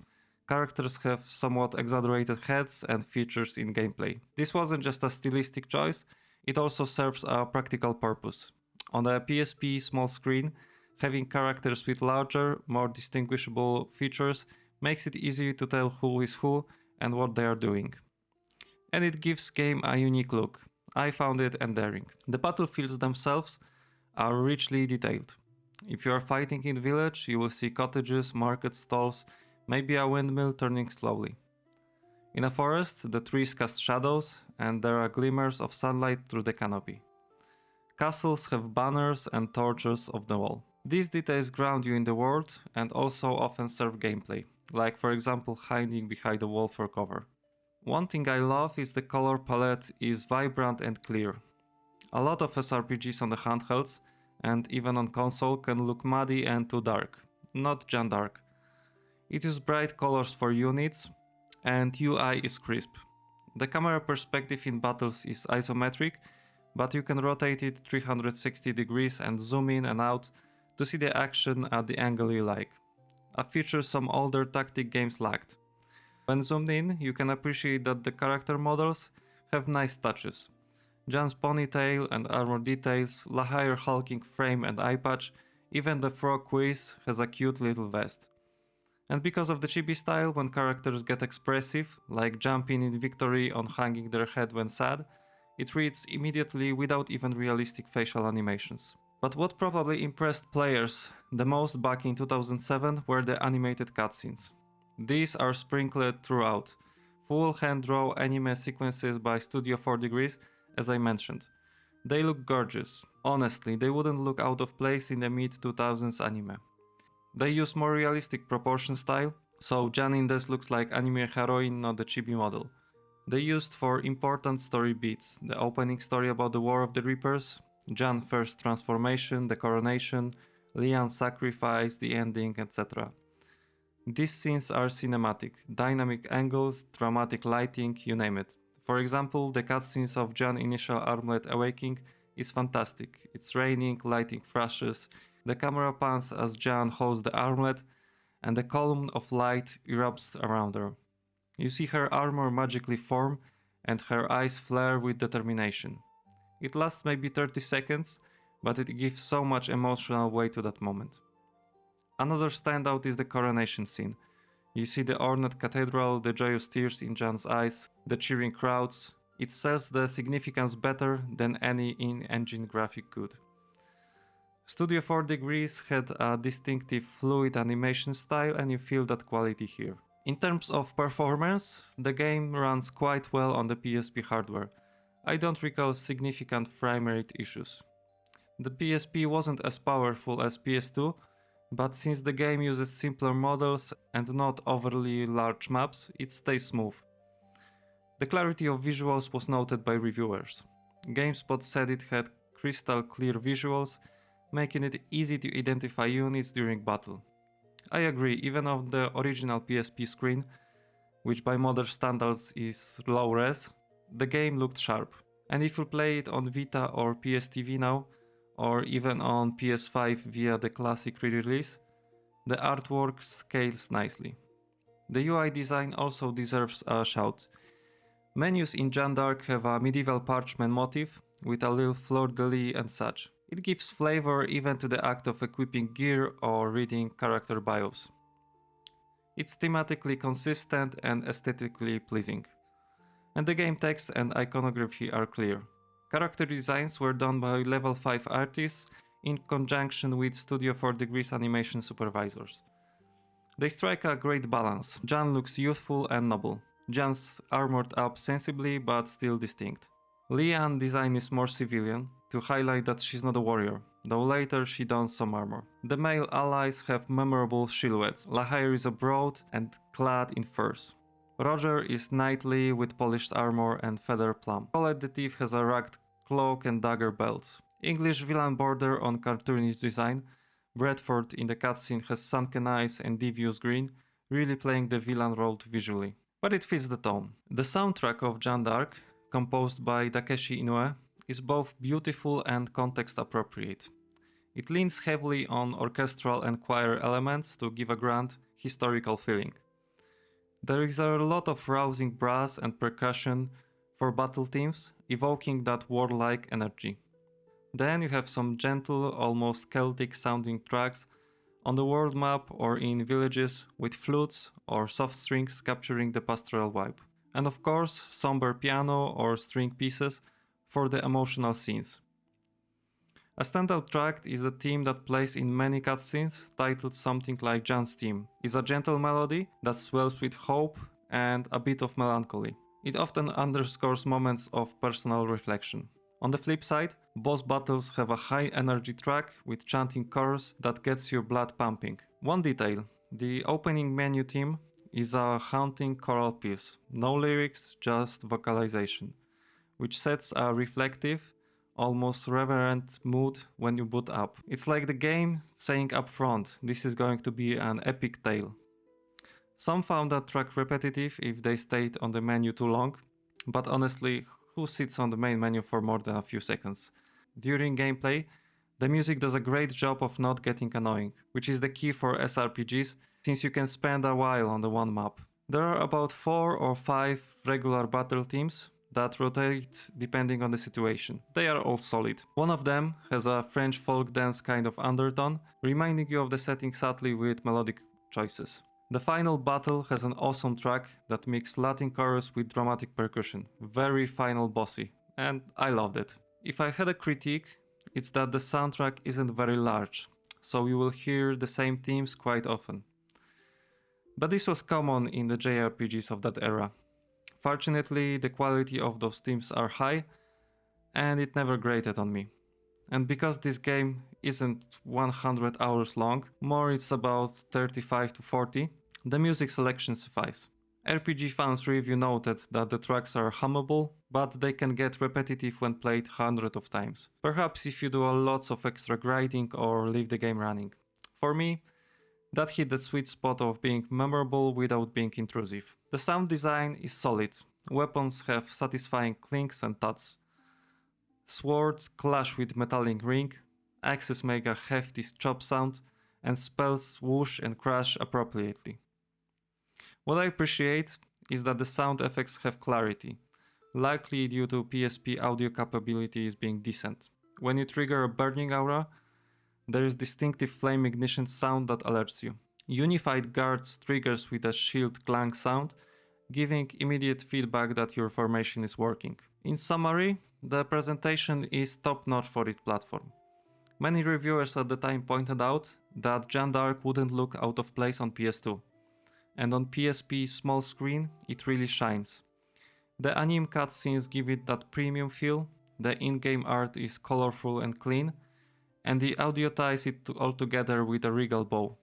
Characters have somewhat exaggerated heads and features in gameplay. This wasn't just a stylistic choice, it also serves a practical purpose. On a PSP small screen, having characters with larger, more distinguishable features makes it easy to tell who is who and what they are doing. And it gives game a unique look. I found it endearing. The battlefields themselves are richly detailed. If you are fighting in village, you will see cottages, market stalls, maybe a windmill turning slowly. In a forest, the trees cast shadows, and there are glimmers of sunlight through the canopy. Castles have banners and torches of the wall. These details ground you in the world and also often serve gameplay, like for example hiding behind a wall for cover. One thing I love is the color palette is vibrant and clear. A lot of SRPGs on the handhelds and even on console can look muddy and too dark. Not Jeanne d'Arc. It uses bright colors for units and UI is crisp. The camera perspective in battles is isometric, but you can rotate it 360 degrees and zoom in and out to see the action at the angle you like, a feature some older tactic games lacked. When zoomed in, you can appreciate that the character models have nice touches. Jeanne's ponytail and armor details, Lahire hulking frame and eye patch, even the frog quiz has a cute little vest. And because of the chibi style, when characters get expressive, like jumping in victory or hanging their head when sad, it reads immediately without even realistic facial animations. But what probably impressed players the most back in 2007 were the animated cutscenes. These are sprinkled throughout. Full hand-drawn anime sequences by Studio 4 Degrees, as I mentioned. They look gorgeous. Honestly, they wouldn't look out of place in the mid-2000s anime. They use more realistic proportion style, so Jeanne in this looks like anime heroine, not the chibi model. They used for important story beats, the opening story about the War of the Reapers, Jeanne's first transformation, the coronation, Leon's sacrifice, the ending, etc. These scenes are cinematic, dynamic angles, dramatic lighting, you name it. For example, the cutscenes of Jeanne's initial armlet awakening is fantastic. It's raining, lighting flashes, the camera pans as Jeanne holds the armlet, and a column of light erupts around her. You see her armor magically form, and her eyes flare with determination. It lasts maybe 30 seconds, but it gives so much emotional weight to that moment. Another standout is the coronation scene. You see the ornate cathedral, the joyous tears in Jeanne's eyes, the cheering crowds. It sells the significance better than any in-engine graphic could. Studio 4 Degrees had a distinctive fluid animation style, and you feel that quality here. In terms of performance, the game runs quite well on the PSP hardware. I don't recall significant frame rate issues. The PSP wasn't as powerful as PS2, but since the game uses simpler models and not overly large maps, it stays smooth. The clarity of visuals was noted by reviewers. GameSpot said it had crystal clear visuals, making it easy to identify units during battle. I agree, even on the original PSP screen, which by modern standards is low res, the game looked sharp. And if you play it on Vita or PSTV now, or even on PS5 via the classic re-release, the artwork scales nicely. The UI design also deserves a shout. Menus in Jeanne d'Arc have a medieval parchment motif with a little fleur-de-lis and such. It gives flavor even to the act of equipping gear or reading character bios. It's thematically consistent and aesthetically pleasing. And the game text and iconography are clear. Character designs were done by level 5 artists in conjunction with Studio 4 Degrees animation supervisors. They strike a great balance. Jeanne looks youthful and noble. Jeanne's armored up sensibly but still distinct. Leon's design is more civilian, to highlight that she's not a warrior, though later she dons some armor. The male allies have memorable silhouettes. Lahire is broad and clad in furs. Roger is knightly with polished armor and feather plum. Colette the Thief has a rugged cloak and dagger belts. English villain border on cartoonish design. Bradford in the cutscene has sunken eyes and devious grin, really playing the villain role visually. But it fits the tone. The soundtrack of Jeanne d'Arc, composed by Takeshi Inoue, is both beautiful and context appropriate. It leans heavily on orchestral and choir elements to give a grand historical feeling. There is a lot of rousing brass and percussion for battle themes, evoking that warlike energy. Then you have some gentle, almost Celtic sounding tracks on the world map or in villages with flutes or soft strings capturing the pastoral vibe. And of course, somber piano or string pieces for the emotional scenes. A standout track is the theme that plays in many cutscenes, titled something like Jeanne's Theme. It's a gentle melody that swells with hope and a bit of melancholy. It often underscores moments of personal reflection. On the flip side, boss battles have a high energy track with chanting chorus that gets your blood pumping. One detail, the opening menu theme is a haunting choral piece. No lyrics, just vocalization, which sets a reflective, almost reverent mood when you boot up. It's like the game saying up front, this is going to be an epic tale. Some found that track repetitive if they stayed on the menu too long. but honestly, who sits on the main menu for more than a few seconds? During gameplay, the music does a great job of not getting annoying, which is the key for SRPGs since you can spend a while on the one map. There are about 4 or 5 regular battle themes that rotate depending on the situation. They are all solid. One of them has a French folk dance kind of undertone, reminding you of the setting subtly with melodic choices. The final battle has an awesome track that mixes Latin chorus with dramatic percussion. Very final bossy, and I loved it. If I had a critique, it's that the soundtrack isn't very large, so you will hear the same themes quite often. But this was common in the JRPGs of that era. Fortunately, the quality of those themes are high, and it never grated on me. And because this game isn't 100 hours long, more it's about 35 to 40, the music selection suffice. RPG fans review noted that the tracks are hummable, but they can get repetitive when played hundreds of times. Perhaps if you do a lots of extra grinding or leave the game running. For me, that hit the sweet spot of being memorable without being intrusive. The sound design is solid. Weapons have satisfying clinks and thuds. Swords clash with metallic ring, axes make a hefty chop sound, and spells whoosh and crash appropriately. What I appreciate is that the sound effects have clarity, likely due to PSP audio capabilities being decent. When you trigger a burning aura, there is distinctive flame ignition sound that alerts you. Unified guards triggers with a shield clang sound, giving immediate feedback that your formation is working. In summary, the presentation is top notch for its platform. Many reviewers at the time pointed out that Jeanne d'Arc wouldn't look out of place on PS2, and on PSP's small screen, it really shines. The anime cutscenes give it that premium feel, the in-game art is colorful and clean, and the audio ties it all together with a regal bow.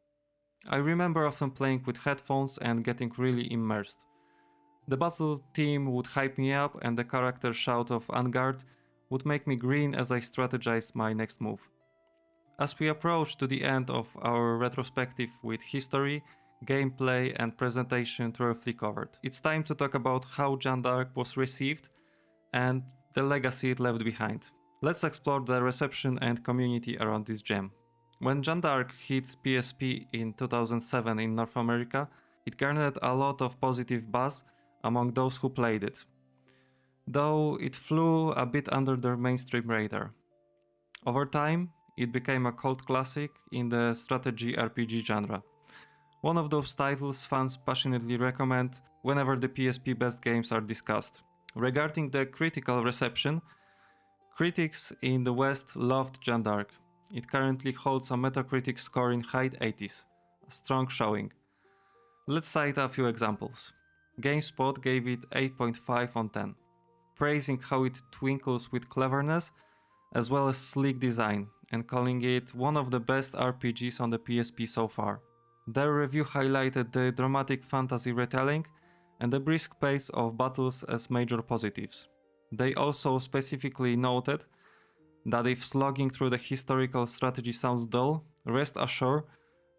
I remember often playing with headphones and getting really immersed. The battle theme would hype me up, and the character shout of "Vanguard" would make me grin as I strategized my next move. As we approach to the end of our retrospective with history, gameplay, and presentation thoroughly covered, it's time to talk about how Jeanne d'Arc was received and the legacy it left behind. Let's explore the reception and community around this gem. When Jeanne d'Arc hit PSP in 2007 in North America, it garnered a lot of positive buzz among those who played it, though it flew a bit under the mainstream radar. Over time, it became a cult classic in the strategy RPG genre. One of those titles fans passionately recommend whenever the PSP best games are discussed. Regarding the critical reception, critics in the West loved Jeanne d'Arc. It currently holds a Metacritic score in high 80s, a strong showing. Let's cite a few examples. GameSpot gave it 8.5 on 10, praising how it twinkles with cleverness as well as sleek design, and calling it one of the best RPGs on the PSP so far. Their review highlighted the dramatic fantasy retelling and the brisk pace of battles as major positives. They also specifically noted that if slogging through the historical strategy sounds dull, rest assured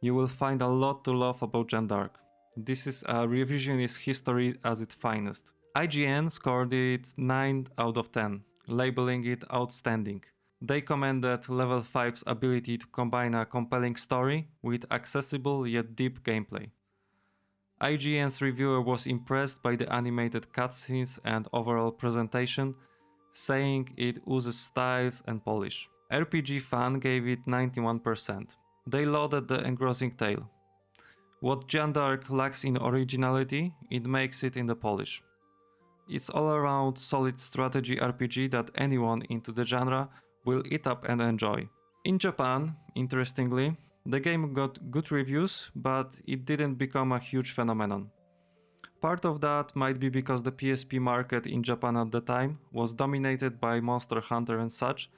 you will find a lot to love about Jeanne d'Arc. This is a revisionist history at its finest. IGN scored it 9 out of 10, labeling it outstanding. They commended Level 5's ability to combine a compelling story with accessible yet deep gameplay. IGN's reviewer was impressed by the animated cutscenes and overall presentation, saying it oozes styles and polish. RPG Fan gave it 91%. They lauded the engrossing tale. What Jeanne d'Arc lacks in originality, it makes it in the polish. It's all around solid strategy RPG that anyone into the genre will eat up and enjoy. In Japan, interestingly, the game got good reviews, but it didn't become a huge phenomenon. Part of that might be because the PSP market in Japan at the time was dominated by Monster Hunter and such,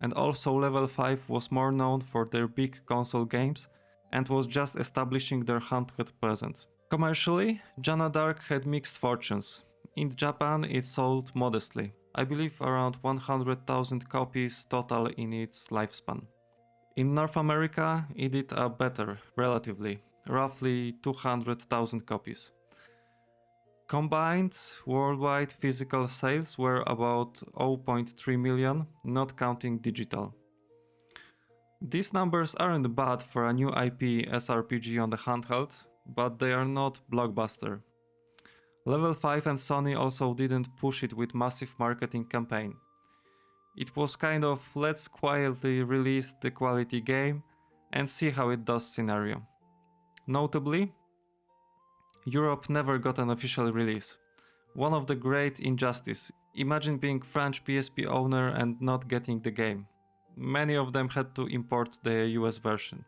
and also Level 5 was more known for their big console games and was just establishing their handheld presence. Commercially, Jeanne d'Arc had mixed fortunes. In Japan, it sold modestly, I believe around 100,000 copies total in its lifespan. In North America, it did better, relatively, roughly 200,000 copies. Combined worldwide physical sales were about 0.3 million, not counting digital. These numbers aren't bad for a new IP SRPG on the handheld, but they are not blockbuster. Level 5 and Sony also didn't push it with massive marketing campaign. It was kind of let's quietly release the quality game and see how it does scenario. Notably, Europe never got an official release. One of the great injustice. Imagine being French PSP owner and not getting the game. Many of them had to import the US version.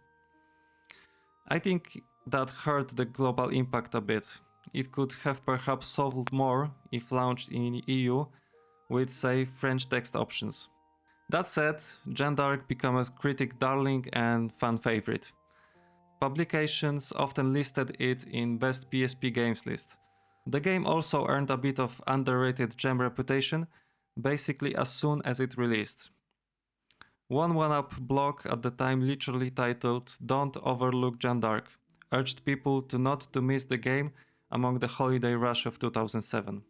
I think that hurt the global impact a bit. It could have perhaps sold more if launched in EU with, say, French text options. That said, Jeanne d'Arc became a critic darling and fan favorite. Publications often listed it in best PSP games list. The game also earned a bit of underrated gem reputation, basically as soon as it released. One one-up blog at the time literally titled "Don't Overlook Jeanne d'Arc" urged people to not to miss the game among the holiday rush of 2007.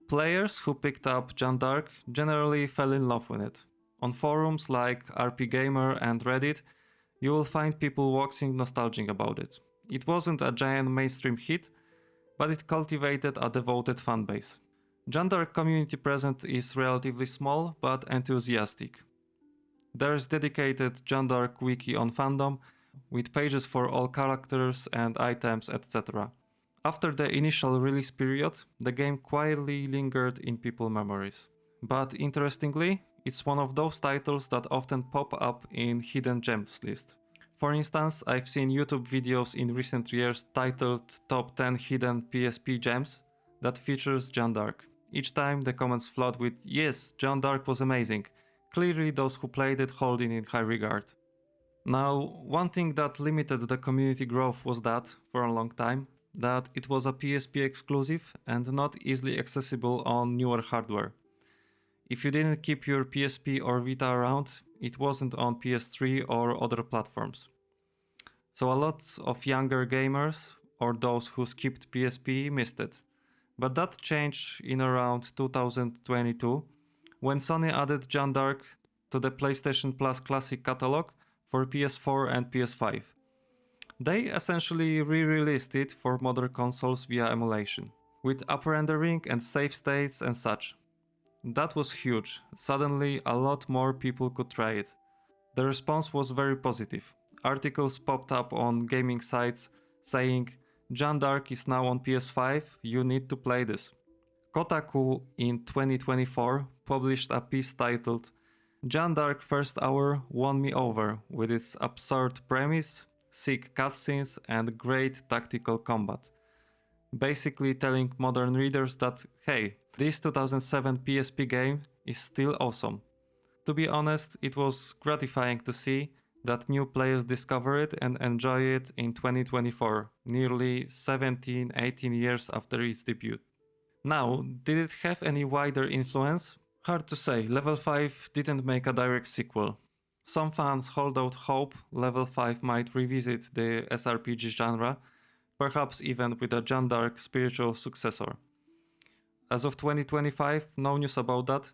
Players who picked up Jeanne d'Arc generally fell in love with it. On forums like RPGamer and Reddit, you will find people waxing nostalgic about it. It wasn't a giant mainstream hit, but it cultivated a devoted fanbase. Jeanne d'Arc community present is relatively small but enthusiastic. There's dedicated Jeanne d'Arc wiki on fandom, with pages for all characters and items, etc. After the initial release period, the game quietly lingered in people's memories. But interestingly, it's one of those titles that often pop up in hidden gems list. For instance, I've seen YouTube videos in recent years titled Top 10 Hidden PSP Gems that features Jeanne d'Arc. Each time the comments flood with "Yes, Jeanne d'Arc was amazing." Clearly those who played it hold it in high regard. Now, one thing that limited the community growth was that, for a long time, that it was a PSP exclusive and not easily accessible on newer hardware. If you didn't keep your PSP or Vita around, it wasn't on PS3 or other platforms. So a lot of younger gamers, or those who skipped PSP, missed it. But that changed in around 2022, when Sony added Jeanne d'Arc to the PlayStation Plus Classic catalog for PS4 and PS5. They essentially re-released it for modern consoles via emulation, with up rendering and save states and such. That was huge. Suddenly a lot more people could try it. The response was very positive. Articles popped up on gaming sites saying, "Jeanne d'Arc is now on PS5, you need to play this." Kotaku in 2024 published a piece titled "Jeanne d'Arc First Hour Won Me Over" with its absurd premise, sick cutscenes, and great tactical combat. Basically telling modern readers that, hey, this 2007 PSP game is still awesome. To be honest, it was gratifying to see that new players discover it and enjoy it in 2024, nearly 17-18 years after its debut. Now, did it have any wider influence? Hard to say. Level 5 didn't make a direct sequel. Some fans hold out hope Level 5 might revisit the SRPG genre, perhaps even with a Jeanne d'Arc spiritual successor. As of 2025, no news about that,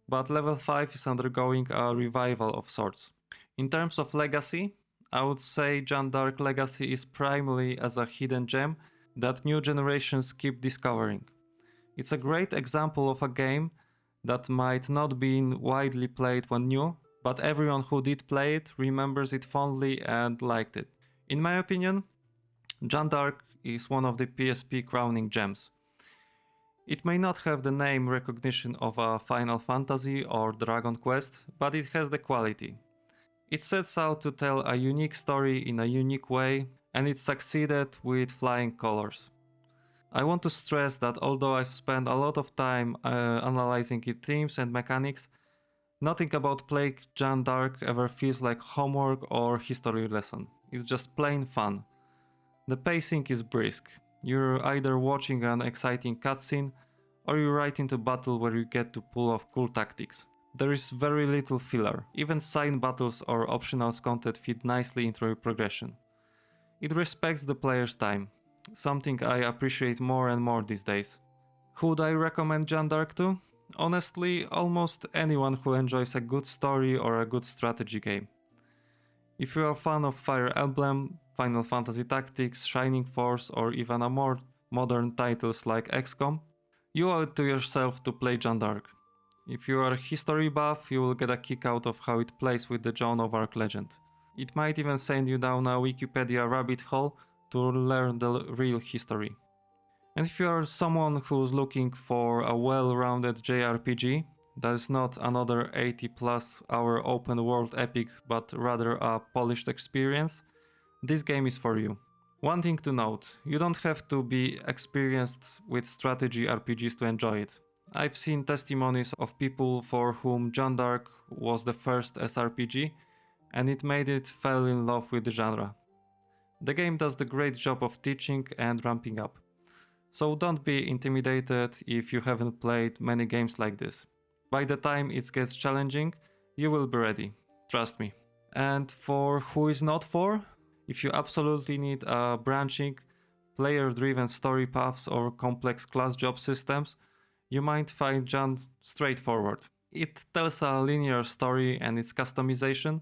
but Level 5 is undergoing a revival of sorts. In terms of legacy, I would say Jeanne d'Arc legacy is primarily as a hidden gem that new generations keep discovering. It's a great example of a game that might not be widely played when new, but everyone who did play it remembers it fondly and liked it. In my opinion, Jeanne d'Arc is one of the PSP crowning gems. It may not have the name recognition of a Final Fantasy or Dragon Quest, but it has the quality. It sets out to tell a unique story in a unique way, and it succeeded with flying colors. I want to stress that although I've spent a lot of time analyzing its themes and mechanics, nothing about playing Jeanne d'Arc ever feels like homework or history lesson. It's just plain fun. The pacing is brisk. You're either watching an exciting cutscene or you're right into battle where you get to pull off cool tactics. There is very little filler. Even side battles or optional content fit nicely into your progression. It respects the player's time. something I appreciate more and more these days. Who would I recommend Jeanne d'Arc to? Honestly, almost anyone who enjoys a good story or a good strategy game. If you're a fan of Fire Emblem, Final Fantasy Tactics, Shining Force, or even a more modern titles like XCOM, you owe it to yourself to play Jeanne d'Arc. If you are a history buff, you will get a kick out of how it plays with the Joan of Arc legend. It might even send you down a Wikipedia rabbit hole to learn the real history. And if you are someone who's looking for a well-rounded JRPG, that is not another 80 plus hour open world epic but rather a polished experience, this game is for you. One thing to note, you don't have to be experienced with strategy RPGs to enjoy it. I've seen testimonies of people for whom Jeanne d'Arc was the first SRPG and it made it fall in love with the genre. The game does the great job of teaching and ramping up. So don't be intimidated if you haven't played many games like this. By the time it gets challenging, you will be ready. Trust me. And for who is not for, if you absolutely need a branching, player-driven story paths or complex class job systems, you might find Jeanne straightforward. It tells a linear story and its customization.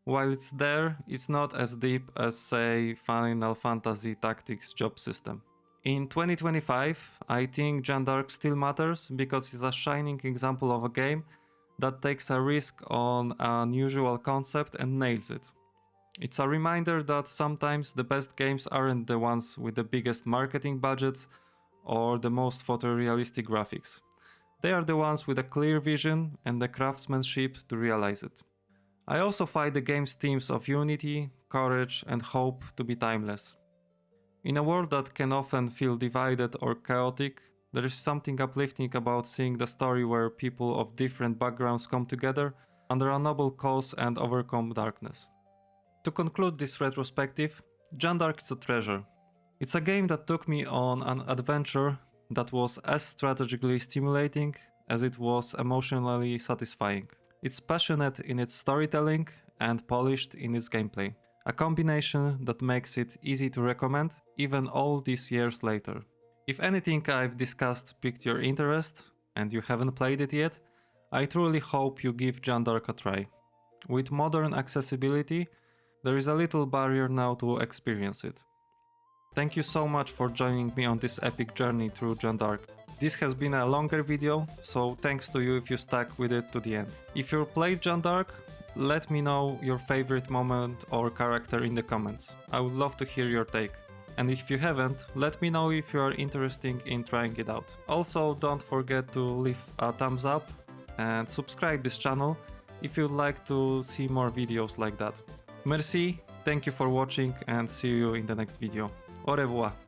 While it's there, it's not as deep as, say, Final Fantasy Tactics job system. In 2025, I think Jeanne d'Arc still matters because it's a shining example of a game that takes a risk on an unusual concept and nails it. It's a reminder that sometimes the best games aren't the ones with the biggest marketing budgets or the most photorealistic graphics. They are the ones with a clear vision and the craftsmanship to realize it. I also find the game's themes of unity, courage, and hope to be timeless. In a world that can often feel divided or chaotic, there is something uplifting about seeing the story where people of different backgrounds come together under a noble cause and overcome darkness. To conclude this retrospective, Jeanne d'Arc is a treasure. It's a game that took me on an adventure that was as strategically stimulating as it was emotionally satisfying. It's passionate in its storytelling and polished in its gameplay. A combination that makes it easy to recommend even all these years later. If anything I've discussed piqued your interest and you haven't played it yet, I truly hope you give Jeanne d'Arc a try. With modern accessibility, there is a little barrier now to experience it. Thank you so much for joining me on this epic journey through Jeanne d'Arc. This has been a longer video, so thanks to you if you stuck with it to the end. If you played Jeanne d'Arc, let me know your favorite moment or character in the comments. I would love to hear your take. And if you haven't, let me know if you are interested in trying it out. Also, don't forget to leave a thumbs up and subscribe this channel if you'd like to see more videos like that. Merci, thank you for watching and see you in the next video. Au revoir.